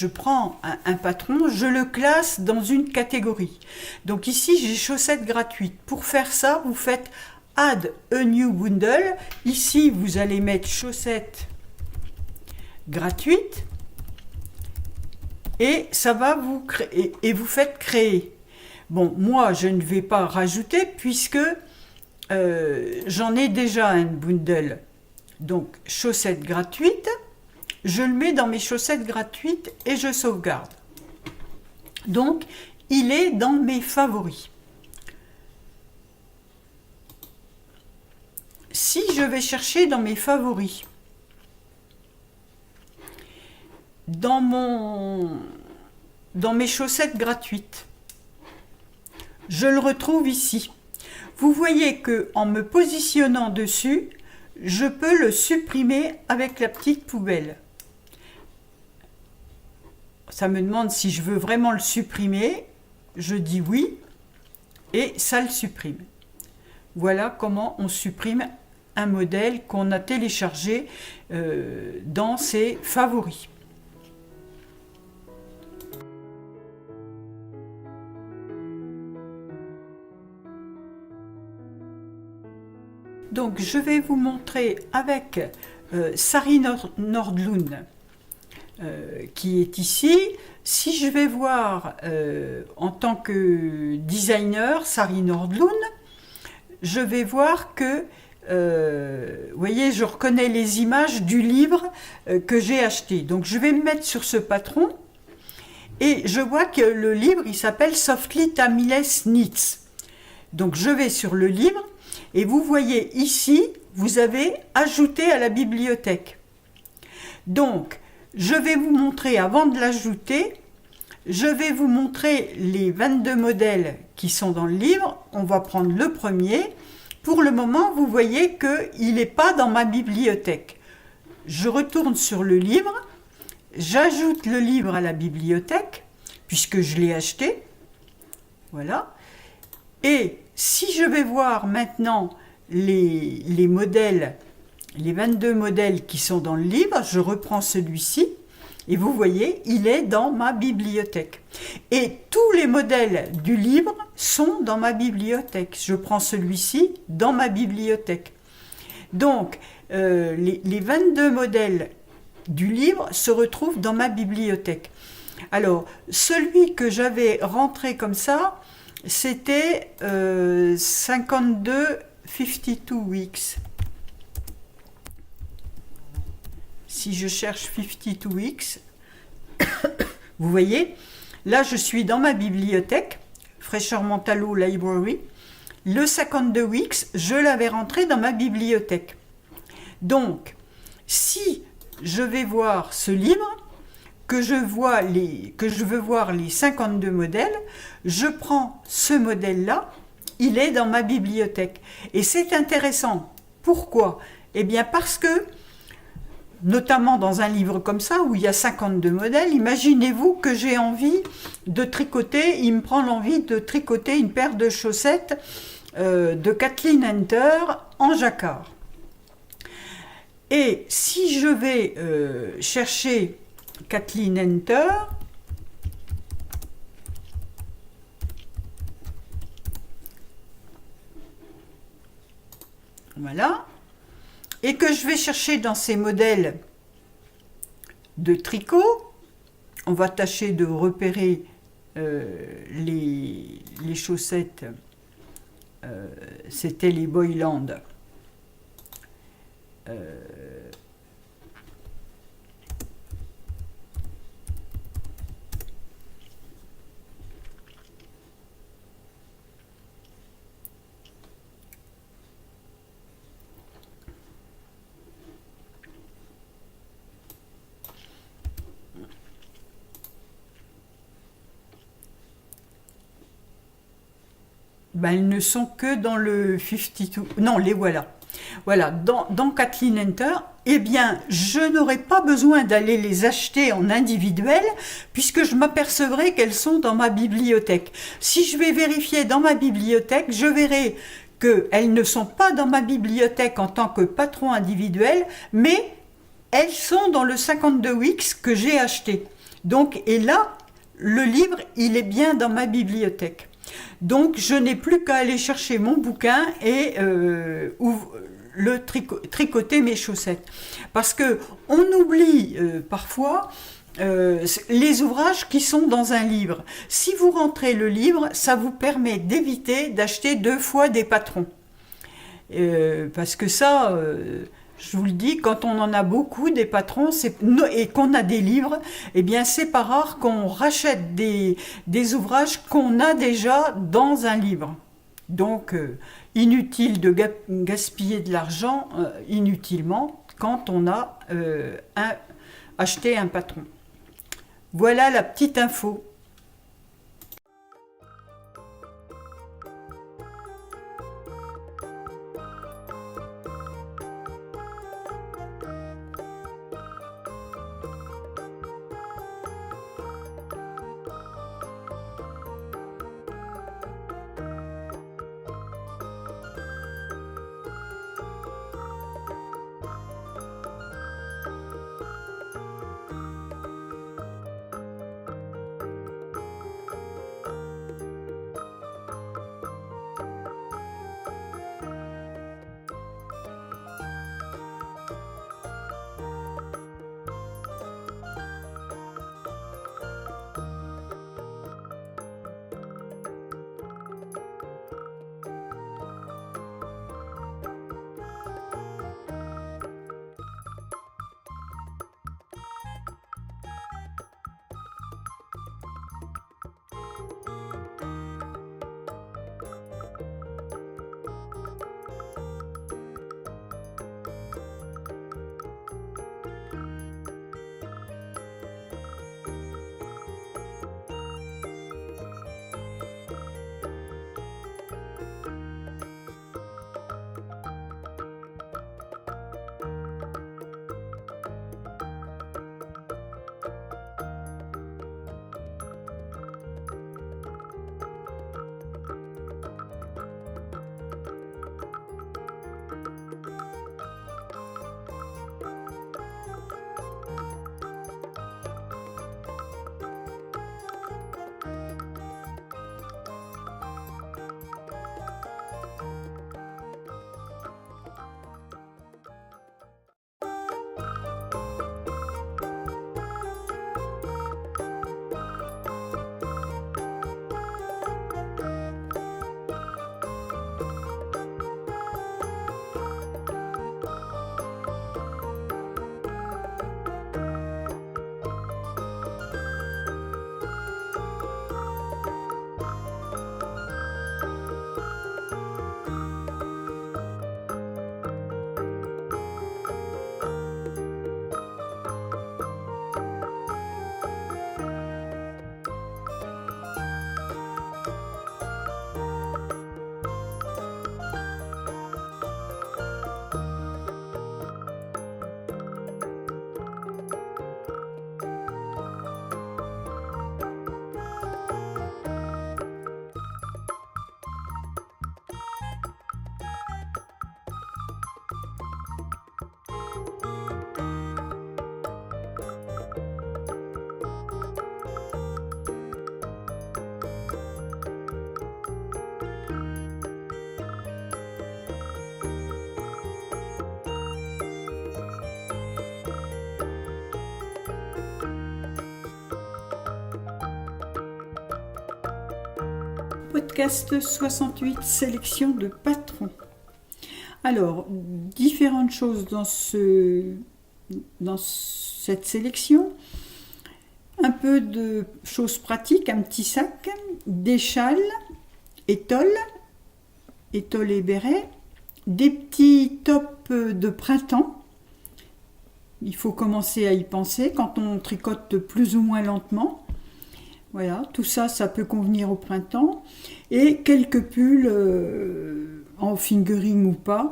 Speaker 1: prends un patron, je le classe dans une catégorie. Donc ici, j'ai chaussettes gratuites. Pour faire ça, vous faites Add a new bundle. Ici, vous allez mettre chaussettes gratuites. Et ça va vous créer, et vous faites créer. Bon, moi, je ne vais pas rajouter puisque j'en ai déjà un bundle. Donc, chaussettes gratuites, je le mets dans mes chaussettes gratuites et je sauvegarde. Donc, il est dans mes favoris. Si je vais chercher dans mes favoris, dans mes chaussettes gratuites, je le retrouve ici. Vous voyez que en me positionnant dessus, je peux le supprimer avec la petite poubelle. Ça me demande si je veux vraiment le supprimer. Je dis oui et ça le supprime. Voilà comment on supprime un modèle qu'on a téléchargé dans ses favoris. Donc je vais vous montrer avec Sari Nordlund qui est ici. Si je vais voir en tant que designer Sari Nordlund, je vais voir que, vous voyez, je reconnais les images du livre que j'ai acheté. Donc je vais me mettre sur ce patron et je vois que le livre, il s'appelle Softly Tamiless Knits. Donc je vais sur le livre et vous voyez ici, vous avez ajouté à la bibliothèque. Donc, je vais vous montrer, avant de l'ajouter, je vais vous montrer les 22 modèles qui sont dans le livre. On va prendre le premier. Pour le moment, vous voyez qu'il n'est pas dans ma bibliothèque. Je retourne sur le livre, j'ajoute le livre à la bibliothèque, puisque je l'ai acheté. Voilà. Et si je vais voir maintenant les modèles, les 22 modèles qui sont dans le livre, je reprends celui-ci et vous voyez, il est dans ma bibliothèque. Et tous les modèles du livre sont dans ma bibliothèque. Je prends celui-ci dans ma bibliothèque. Donc, les 22 modèles du livre se retrouvent dans ma bibliothèque. Alors, celui que j'avais rentré comme ça, c'était 52 weeks. Si je cherche 52 weeks, vous voyez, là je suis dans ma bibliothèque, Fresher Mentalo Library. Le 52 weeks, je l'avais rentré dans ma bibliothèque. Donc, si je vais voir ce livre, que je veux voir les 52 modèles, je prends ce modèle-là, il est dans ma bibliothèque. Et c'est intéressant. Pourquoi? Eh bien parce que, notamment dans un livre comme ça, où il y a 52 modèles, imaginez-vous que j'ai envie de tricoter, il me prend l'envie de tricoter une paire de chaussettes de Kathleen Hunter en jacquard. Et si je vais chercher Kathleen Hunter, voilà, et que je vais chercher dans ces modèles de tricot, on va tâcher de repérer les chaussettes, c'était les Boyland. Ben, ils ne sont que dans le 52. Non, les voilà. Voilà, dans Kathleen Hunter, eh bien, je n'aurai pas besoin d'aller les acheter en individuel, puisque je m'apercevrai qu'elles sont dans ma bibliothèque. Si je vais vérifier dans ma bibliothèque, je verrai qu'elles ne sont pas dans ma bibliothèque en tant que patron individuel, mais elles sont dans le 52 weeks que j'ai acheté. Donc, et là, le livre, il est bien dans ma bibliothèque. Donc, je n'ai plus qu'à aller chercher mon bouquin et tricoter mes chaussettes. Parce que on oublie parfois les ouvrages qui sont dans un livre. Si vous rentrez le livre, ça vous permet d'éviter d'acheter 2 fois des patrons. Parce que ça... je vous le dis, quand on en a beaucoup, des patrons, et qu'on a des livres, eh bien, c'est pas rare qu'on rachète des ouvrages qu'on a déjà dans un livre. Donc, inutile de gaspiller de l'argent inutilement quand on a acheté un patron. Voilà la petite info. Podcast 68, sélection de patrons. Alors, différentes choses dans cette sélection. Un peu de choses pratiques, un petit sac, des châles, étoles et bérets, des petits tops de printemps. Il faut commencer à y penser quand on tricote plus ou moins lentement. Voilà, tout ça, ça peut convenir au printemps. Et quelques pulls en fingering ou pas.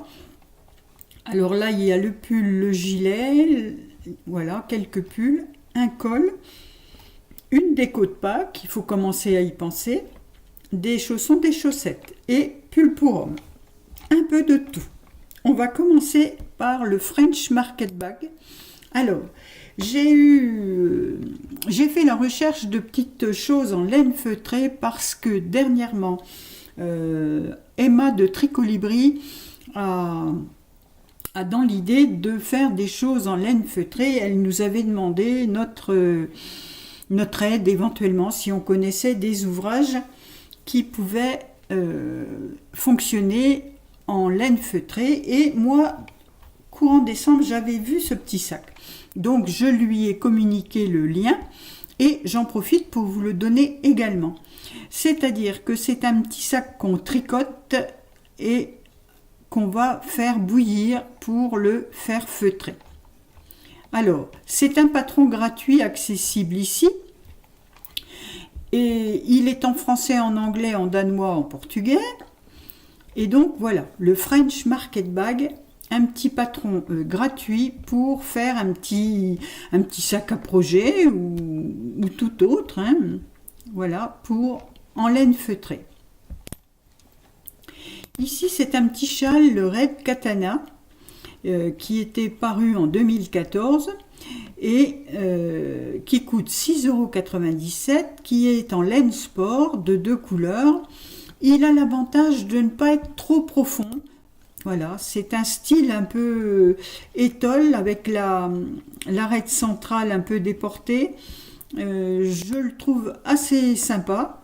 Speaker 1: Alors là, il y a le pull, le gilet, voilà, quelques pulls, un col, une déco de Pâques, il faut commencer à y penser, des chaussons, des chaussettes et pull pour homme. Un peu de tout. On va commencer par le French Market Bag. Alors, j'ai fait la recherche de petites choses en laine feutrée parce que dernièrement, Emma de Tricolibri a dans l'idée de faire des choses en laine feutrée. Elle nous avait demandé notre aide éventuellement si on connaissait des ouvrages qui pouvaient fonctionner en laine feutrée. Et moi, courant décembre, j'avais vu ce petit sac. Donc je lui ai communiqué le lien et j'en profite pour vous le donner également. C'est-à-dire que c'est un petit sac qu'on tricote et qu'on va faire bouillir pour le faire feutrer. Alors, c'est un patron gratuit accessible ici. Et il est en français, en anglais, en danois, en portugais. Et donc voilà, le French Market Bag, un petit patron gratuit pour faire un petit sac à projet ou tout autre. Hein. Voilà, en laine feutrée. Ici, c'est un petit châle, le Red Katana, qui était paru en 2014 et qui coûte 6,97 €, qui est en laine sport de 2 couleurs. Il a l'avantage de ne pas être trop profond. Voilà, c'est un style un peu étole avec l'arête centrale un peu déportée. Je le trouve assez sympa.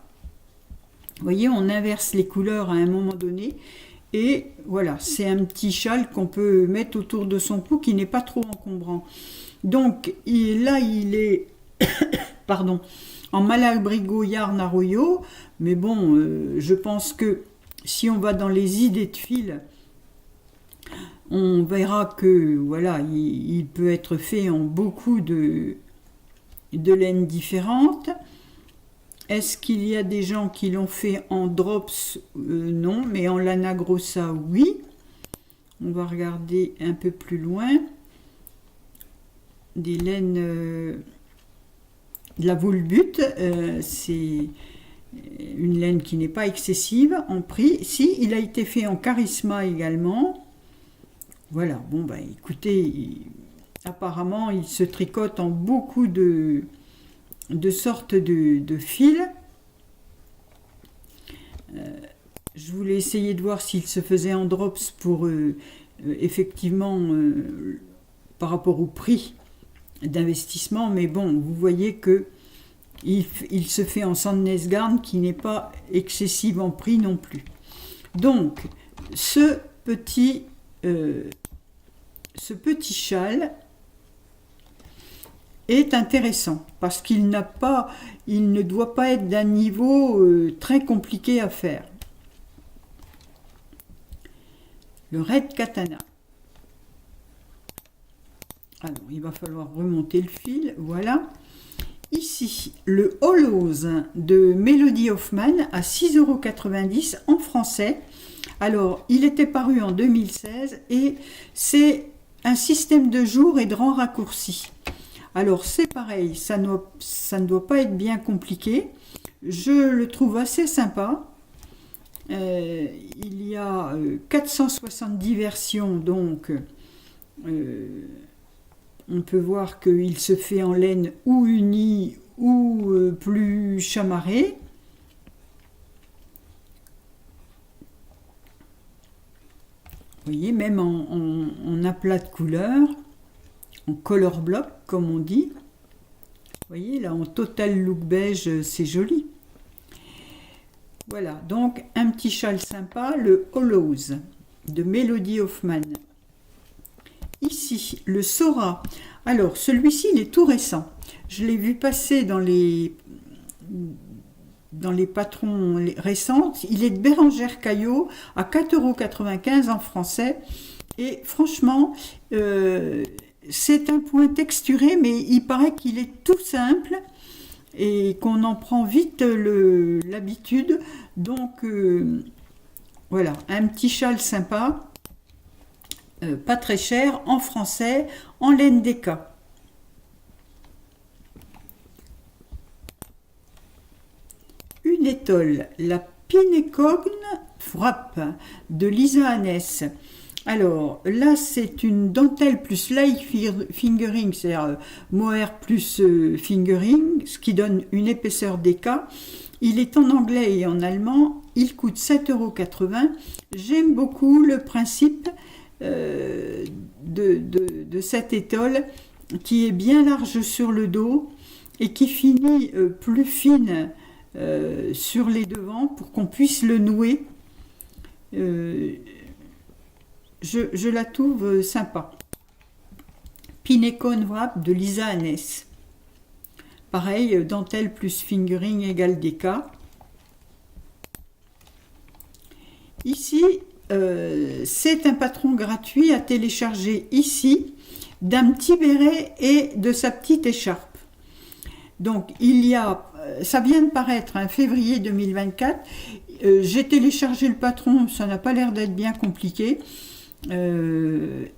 Speaker 1: Vous voyez, on inverse les couleurs à un moment donné. Et voilà, c'est un petit châle qu'on peut mettre autour de son cou qui n'est pas trop encombrant. Donc là, il est pardon, en Malabrigo Yarn Arroyo. Mais bon, je pense que si on va dans les idées de fil, on verra que voilà, il peut être fait en beaucoup de laines différentes. Est-ce qu'il y a des gens qui l'ont fait en drops? Non, mais en lana grossa, oui. On va regarder un peu plus loin. Des laines de la Woolbut, c'est une laine qui n'est pas excessive en prix. Si, il a été fait en charisma également. Voilà, bon, bah écoutez, apparemment, il se tricote en beaucoup de sortes de fils. Je voulais essayer de voir s'il se faisait en drops pour effectivement par rapport au prix d'investissement, mais bon, vous voyez que il se fait en Sandnes Garn qui n'est pas excessive en prix non plus. Donc ce petit châle est intéressant parce qu'il ne doit pas être d'un niveau très compliqué à faire. Le Red Katana. Alors, il va falloir remonter le fil, voilà. Ici, le Hollows de Melody Hoffman à 6,90 € en français. Alors, il était paru en 2016 et c'est un système de jour et de rang raccourci. Alors, c'est pareil, ça ne doit pas être bien compliqué. Je le trouve assez sympa. Il y a 470 versions, donc on peut voir qu'il se fait en laine ou unie ou plus chamarrée. Vous voyez, même en aplat de couleur, en color block, comme on dit. Vous voyez, là, en total look beige, c'est joli. Voilà, donc un petit châle sympa, le Hollows de Melody Hoffman. Ici, le Sora. Alors, celui-ci, il est tout récent. Je l'ai vu passer dans les patrons récentes. Il est de Bérengère Caillot à 4,95 € en français. Et franchement, c'est un point texturé, mais il paraît qu'il est tout simple et qu'on en prend vite l'habitude. Donc, voilà, un petit châle sympa, pas très cher, en français, en laine déca. Une étole, la Pinecogne Frappe de Lisa Annès. Alors là, c'est une dentelle plus light fingering, c'est-à-dire mohair plus fingering, ce qui donne une épaisseur d'éca. Il est en anglais et en allemand. Il coûte 7,80 €. J'aime beaucoup le principe de cette étole qui est bien large sur le dos et qui finit plus fine sur les devants pour qu'on puisse le nouer. Je la trouve sympa. Pinecone Wrap de Lisa Annès. Pareil, dentelle plus fingering égale déca. Ici, c'est un patron gratuit à télécharger ici d'un petit béret et de sa petite écharpe. Donc, ça vient de paraître en février 2024. J'ai téléchargé le patron, ça n'a pas l'air d'être bien compliqué. C'est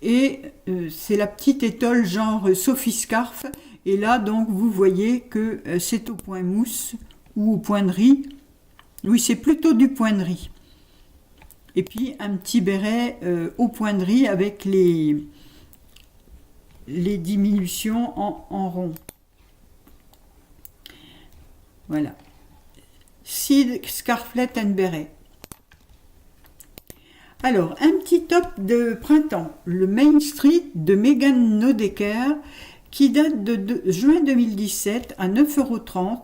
Speaker 1: la petite étole genre Sophie Scarf. Et là, donc, vous voyez que c'est au point mousse ou au point de riz. Oui, c'est plutôt du point de riz. Et puis, un petit béret au point de riz avec les diminutions en rond. Voilà. Seed Scarflet and Beret. Alors, un petit top de printemps, le Main Street de Megan Nodecker, qui date de juin 2017 à 9,30 €.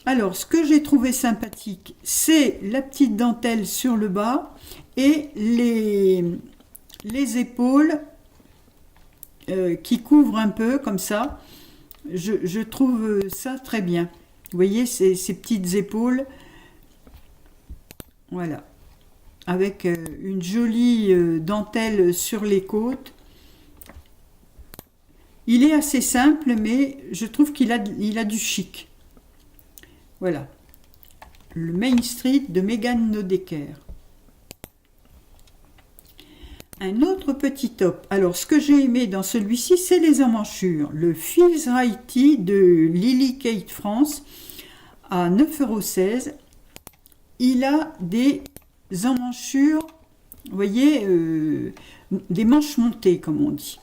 Speaker 1: Alors, ce que j'ai trouvé sympathique, c'est la petite dentelle sur le bas et les épaules qui couvrent un peu comme ça. Je trouve ça très bien. Vous voyez ces petites épaules, voilà, avec une jolie dentelle sur les côtes. Il est assez simple, mais je trouve qu'il a du chic. Voilà, le Main Street de Megan Nodecker. Un autre petit top. Alors, ce que j'ai aimé dans celui-ci, c'est les emmanchures. Le Feels Righty de Lily Kate France à 9,16 €. Il a des emmanchures, vous voyez, des manches montées, comme on dit.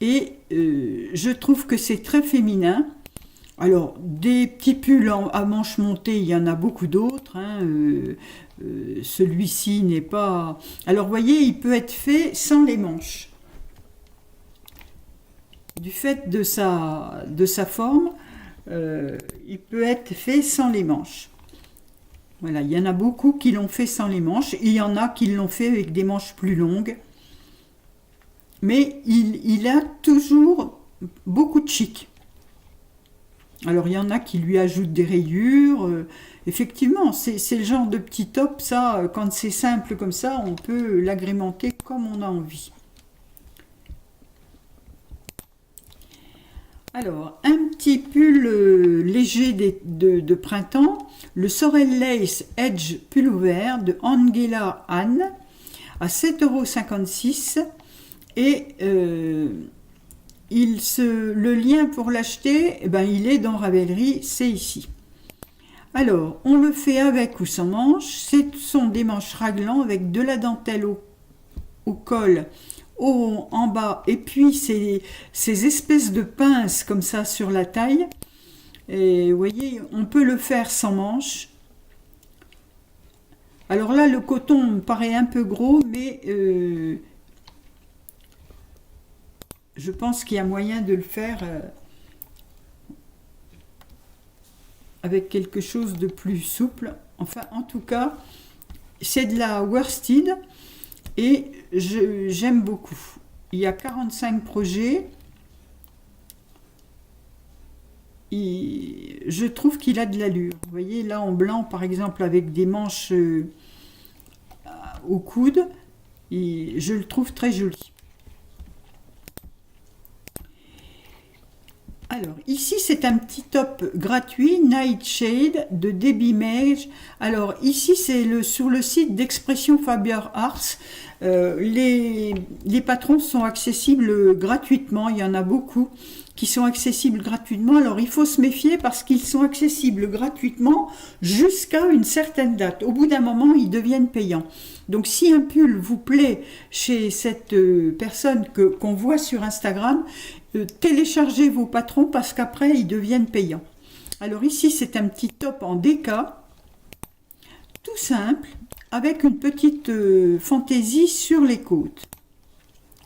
Speaker 1: Et je trouve que c'est très féminin. Alors, des petits pulls à manches montées, il y en a beaucoup d'autres. Celui-ci n'est pas... Alors, vous voyez, il peut être fait sans les manches. Du fait de sa forme, il peut être fait sans les manches. Voilà, il y en a beaucoup qui l'ont fait sans les manches. Il y en a qui l'ont fait avec des manches plus longues. Mais il a toujours beaucoup de chic. Alors, il y en a qui lui ajoutent des rayures. Effectivement, c'est le genre de petit top, ça, quand c'est simple comme ça, on peut l'agrémenter comme on a envie. Alors, un petit pull léger de printemps, le Sorel Lace Edge pull ouvert de Angela Anne à 7,56 €. Et le lien pour l'acheter, il est dans Ravelry, c'est ici. Alors, on le fait avec ou sans manches. Ce sont des manches raglan avec de la dentelle au col, en bas, et puis ces espèces de pinces comme ça sur la taille. Et vous voyez, on peut le faire sans manches. Alors là, le coton me paraît un peu gros, mais je pense qu'il y a moyen de le faire avec quelque chose de plus souple. Enfin, en tout cas, c'est de la worsted et j'aime beaucoup. Il y a 45 projets. Je trouve qu'il a de l'allure. Vous voyez, là en blanc, par exemple, avec des manches au coude, je le trouve très joli. Alors, ici, c'est un petit top gratuit, Nightshade, de Debbie Mage. Alors, ici, c'est sur le site d'Expression Faber Arts. Les patrons sont accessibles gratuitement, il y en a beaucoup qui sont accessibles gratuitement. Alors, il faut se méfier parce qu'ils sont accessibles gratuitement jusqu'à une certaine date. Au bout d'un moment, ils deviennent payants. Donc, si un pull vous plaît chez cette personne qu'on voit sur Instagram, téléchargez vos patrons parce qu'après, ils deviennent payants. Alors, ici, c'est un petit top en DK, tout simple, avec une petite fantaisie sur les côtes,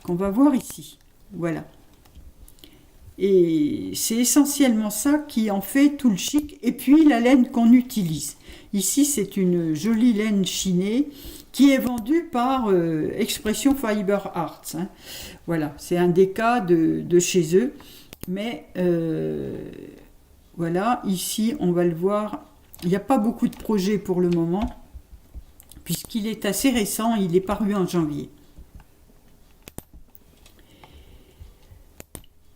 Speaker 1: qu'on va voir ici. Voilà. Et c'est essentiellement ça qui en fait tout le chic. Et puis la laine qu'on utilise. Ici, c'est une jolie laine chinée qui est vendue par Expression Fiber Arts. Hein. Voilà, c'est un des cas de chez eux. Mais voilà, ici, on va le voir. Il n'y a pas beaucoup de projets pour le moment, puisqu'il est assez récent. Il est paru en janvier.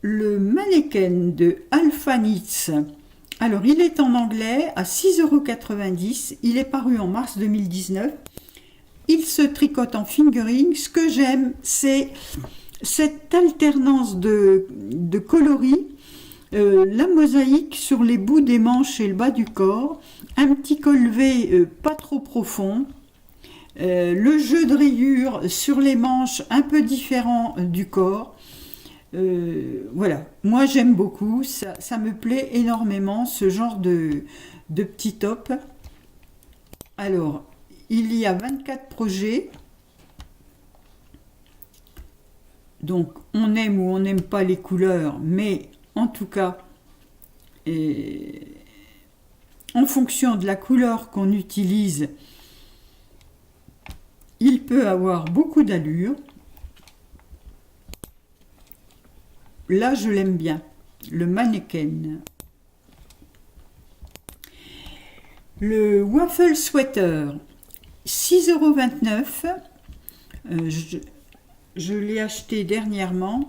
Speaker 1: Le mannequin de Alpha Knits. Alors, il est en anglais à 6,90 €. Il est paru en mars 2019. Il se tricote en fingering. Ce que j'aime, c'est cette alternance de coloris, la mosaïque sur les bouts des manches et le bas du corps, un petit col V pas trop profond, le jeu de rayures sur les manches un peu différent du corps. Voilà, moi j'aime beaucoup, ça me plaît énormément ce genre de petit top. Alors, il y a 24 projets. Donc, on aime ou on n'aime pas les couleurs, mais en tout cas, en fonction de la couleur qu'on utilise, il peut avoir beaucoup d'allure. Là, je l'aime bien, le mannequin. Le waffle sweater, 6,29 €. Je l'ai acheté dernièrement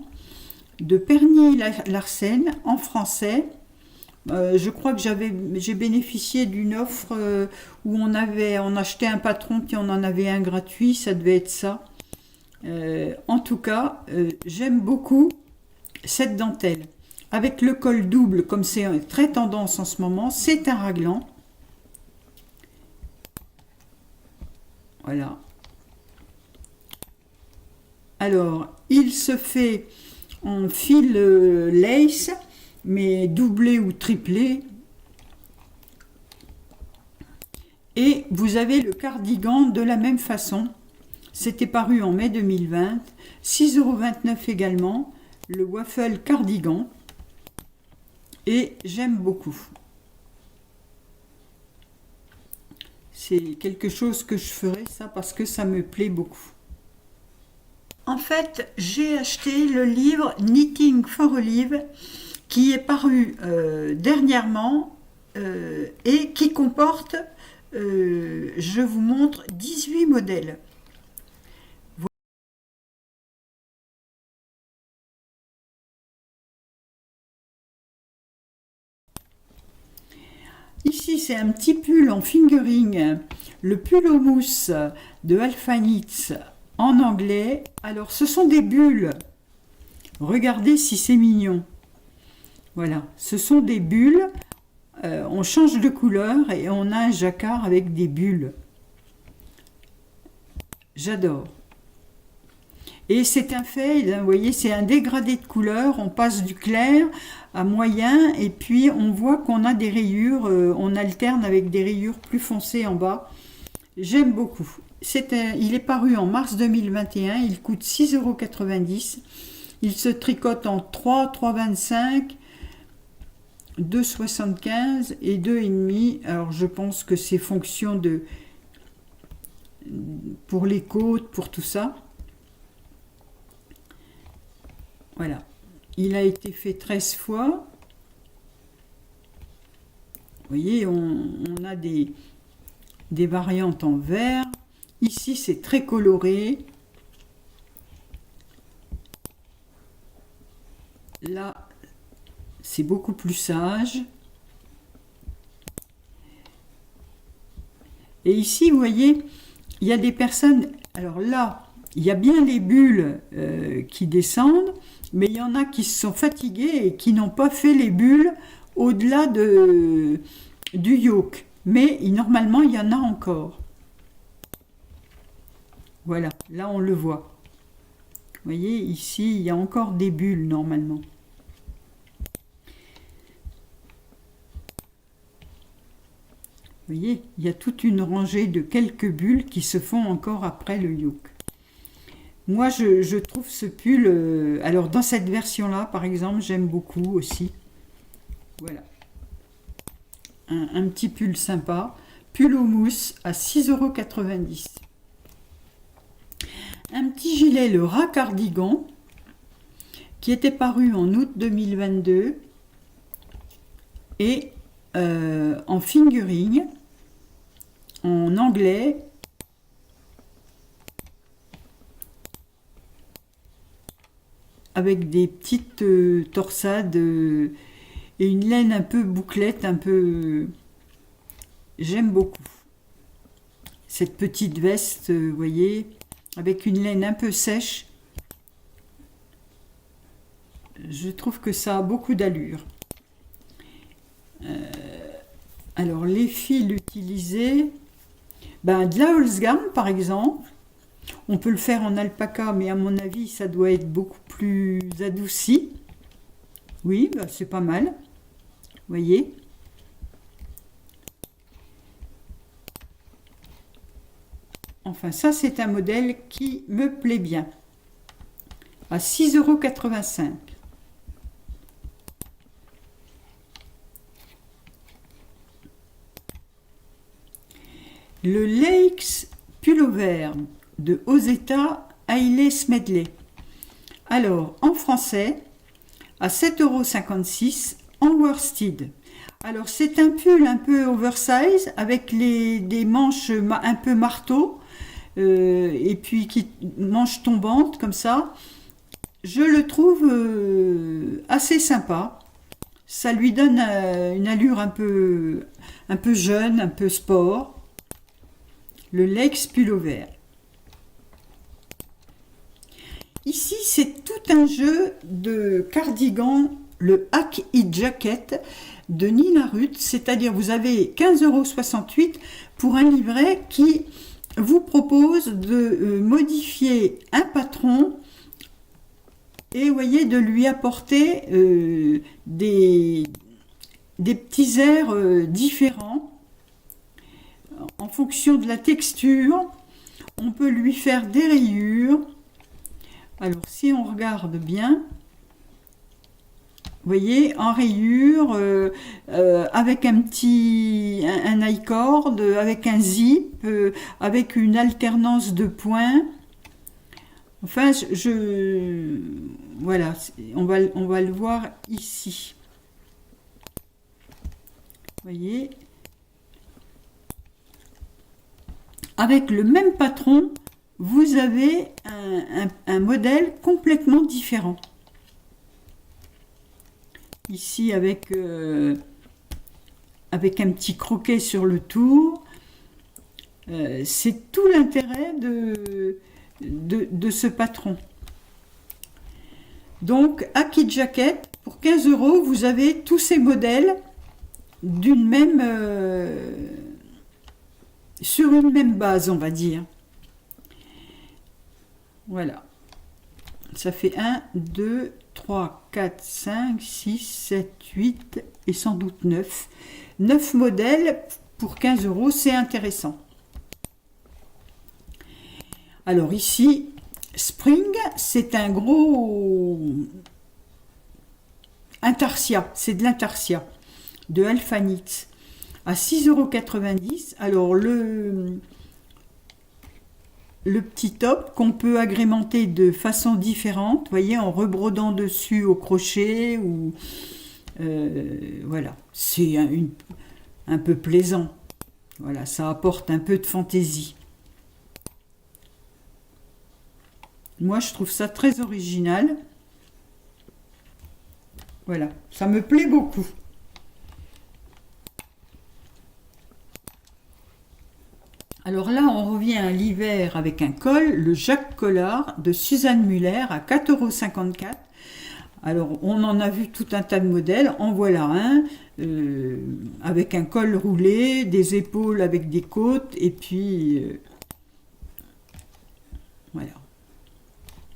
Speaker 1: de Perny Larsen en français. Je crois que j'ai bénéficié d'une offre où on achetait un patron puis on en avait un gratuit, ça devait être ça. En tout cas, j'aime beaucoup cette dentelle. Avec le col double, comme c'est très tendance en ce moment, c'est un raglan. Voilà. Alors, il se fait en fil lace, mais doublé ou triplé. Et vous avez le cardigan de la même façon. C'était paru en mai 2020. 6,29 € également. Le waffle cardigan. Et j'aime beaucoup. C'est quelque chose que je ferai, ça, parce que ça me plaît beaucoup. En fait, j'ai acheté le livre Knitting for a Live qui est paru dernièrement et qui comporte, je vous montre, 18 modèles. Ici, c'est un petit pull en fingering, le pull au mousse de Alpha Knits en anglais. Alors, ce sont des bulles. Regardez si c'est mignon. Voilà, ce sont des bulles. On change de couleur et on a un jacquard avec des bulles. J'adore. Et c'est un fade, vous voyez, c'est un dégradé de couleur. On passe du clair à moyen et puis on voit qu'on a des rayures. On alterne avec des rayures plus foncées en bas. J'aime beaucoup. Il est paru en mars 2021. Il coûte 6,90 €. Il se tricote en 3, 3,25. 2,75 et 2,5. Alors je pense que c'est fonction de pour les côtes, pour tout ça. Voilà. Il a été fait 13 fois. Vous voyez, on a des variantes en vert. Ici, c'est très coloré. Là, c'est beaucoup plus sage. Et ici, vous voyez, il y a des personnes... Alors là, il y a bien les bulles qui descendent, mais il y en a qui se sont fatigués et qui n'ont pas fait les bulles au-delà du yoke. Mais normalement, il y en a encore. Voilà, là on le voit. Vous voyez, ici, il y a encore des bulles normalement. Vous voyez, il y a toute une rangée de quelques bulles qui se font encore après le yoke. Moi, je trouve ce pull... alors, dans cette version-là, par exemple, j'aime beaucoup aussi. Voilà. Un petit pull sympa. Pull au mousse à 6,90 €. Un petit gilet, le rat cardigan, qui était paru en août 2022. Et en fingering, en anglais, avec des petites torsades et une laine un peu bouclette, un peu... J'aime beaucoup. Cette petite veste, vous voyez, avec une laine un peu sèche. Je trouve que ça a beaucoup d'allure. Alors, les fils utilisés, de la Holzgarn par exemple. On peut le faire en alpaca, mais à mon avis, ça doit être beaucoup plus adouci. Oui, c'est pas mal. Vous voyez ? Enfin, ça, c'est un modèle qui me plaît bien. À 6,85 €. Le Lakes Pullover de Ozeta Hailey Smedley. Alors, en français, à 7,56 € en worsted. Alors, c'est un pull un peu oversize avec des manches un peu marteau et puis manches tombantes comme ça. Je le trouve assez sympa. Ça lui donne une allure un peu jeune, un peu sport. Le Lakes Pullover. Ici, c'est tout un jeu de cardigan, le Hack It Jacket de Nina Ruth, c'est-à-dire vous avez 15,68 € pour un livret qui vous propose de modifier un patron et vous voyez, de lui apporter des petits airs différents en fonction de la texture. On peut lui faire des rayures. Alors si on regarde bien, vous voyez, en rayure, avec un I-cord, avec un zip, avec une alternance de points. Enfin, voilà, on va le voir ici. Vous voyez, avec le même patron, vous avez un modèle complètement différent. Ici, avec un petit croquet sur le tour. C'est tout l'intérêt de ce patron. Donc, Hack It Jacket, pour 15 €, vous avez tous ces modèles d'une même... sur une même base, on va dire. Voilà. Ça fait 1, 2, 3, 4, 5, 6, 7, 8 et sans doute 9. 9 modèles pour 15 €, c'est intéressant. Alors ici, Spring, c'est un tarsia, c'est de l'intarsia. de Alphanix à 6,90 €. Alors le petit top qu'on peut agrémenter de façon différente, vous voyez, en rebrodant dessus au crochet ou voilà, c'est un peu plaisant. Voilà, ça apporte un peu de fantaisie. Moi, je trouve ça très original. Voilà, ça me plaît beaucoup. Alors là, on revient à l'hiver avec un col, le Jacques Collard de Suzanne Muller à 4,54 €. Alors, on en a vu tout un tas de modèles. En voilà un, avec un col roulé, des épaules avec des côtes, et puis voilà.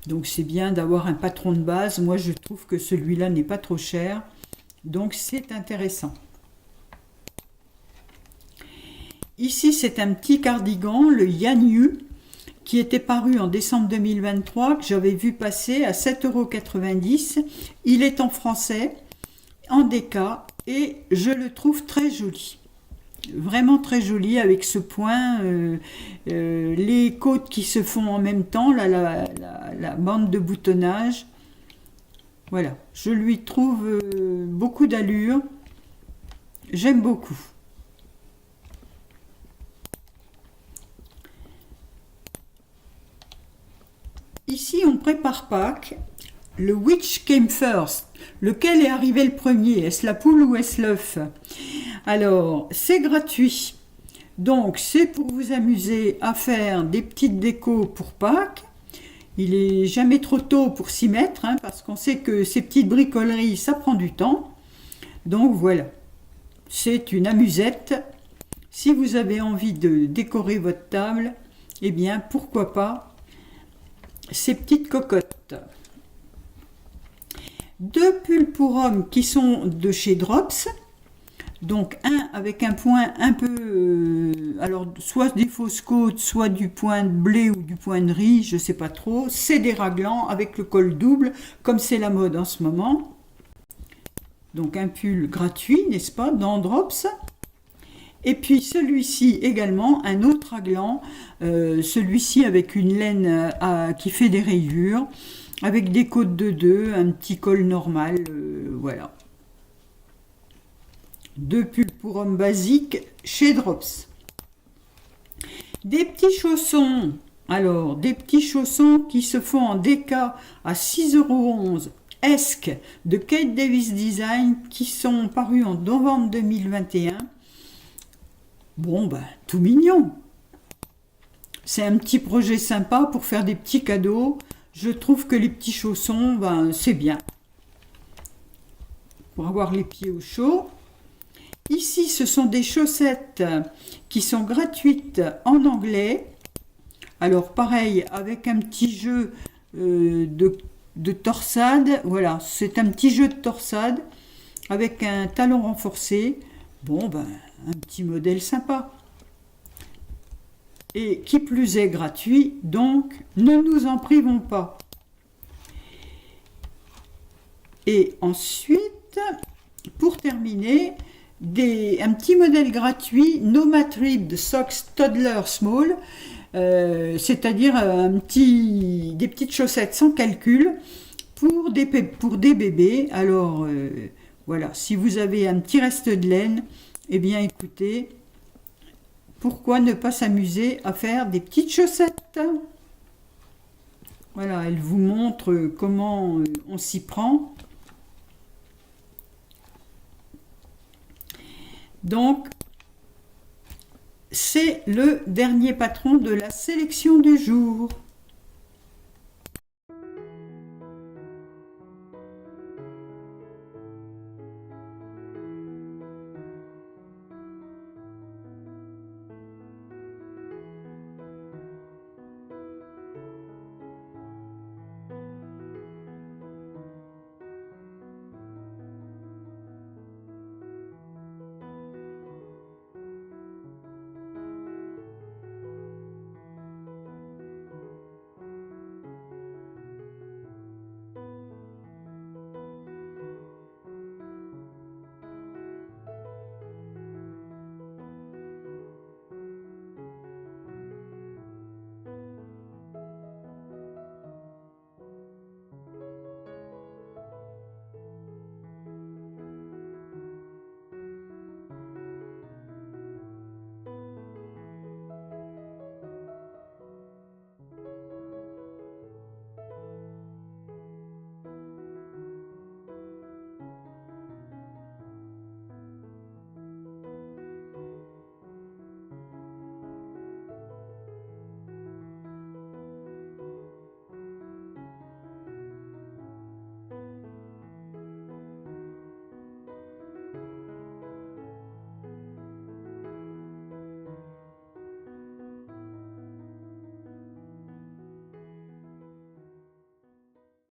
Speaker 1: Donc, c'est bien d'avoir un patron de base. Moi, je trouve que celui-là n'est pas trop cher. Donc, c'est intéressant. Ici, c'est un petit cardigan, le Yanyu, qui était paru en décembre 2023, que j'avais vu passer à 7,90 €. Il est en français, en déca, et je le trouve très joli. Vraiment très joli, avec ce point, les côtes qui se font en même temps, là, la bande de boutonnage. Voilà, je lui trouve beaucoup d'allure. J'aime beaucoup. Ici, on prépare Pâques. Le Which Came First? Lequel est arrivé le premier? Est-ce la poule ou est-ce l'œuf? Alors, c'est gratuit. Donc, c'est pour vous amuser à faire des petites décos pour Pâques. Il est jamais trop tôt pour s'y mettre, hein, parce qu'on sait que ces petites bricoleries, ça prend du temps. Donc, voilà. C'est une amusette. Si vous avez envie de décorer votre table, eh bien, pourquoi pas ces petites cocottes. Deux pulls pour hommes qui sont de chez Drops. Donc un avec un point un peu, alors soit des fausses côtes, soit du point de blé ou du point de riz, je sais pas trop. C'est des raglans avec le col double, comme c'est la mode en ce moment. Donc un pull gratuit, n'est-ce pas, dans Drops. Et puis celui-ci également, un autre raglan, celui-ci avec une laine qui fait des rayures, avec des côtes de 2, un petit col normal, voilà. Deux pulls pour hommes basiques chez Drops. Des petits chaussons, alors des petits chaussons qui se font en déca à 6,11 € Esque de Kate Davis Design, qui sont parus en novembre 2021. Bon, ben, tout mignon. C'est un petit projet sympa pour faire des petits cadeaux. Je trouve que les petits chaussons, ben, c'est bien. Pour avoir les pieds au chaud. Ici, ce sont des chaussettes qui sont gratuites en anglais. Alors, pareil, avec un petit jeu de torsade. Voilà, c'est un petit jeu de torsade avec un talon renforcé. Bon, ben, un petit modèle sympa. Et qui plus est gratuit, donc ne nous en privons pas. Et ensuite, pour terminer, un petit modèle gratuit, Nomatrib de Socks Toddler Small, c'est-à-dire des petites chaussettes sans calcul pour des bébés. Alors, voilà, si vous avez un petit reste de laine, eh bien écoutez, pourquoi ne pas s'amuser à faire des petites chaussettes? Voilà, elle vous montre comment on s'y prend. Donc, c'est le dernier patron de la sélection du jour.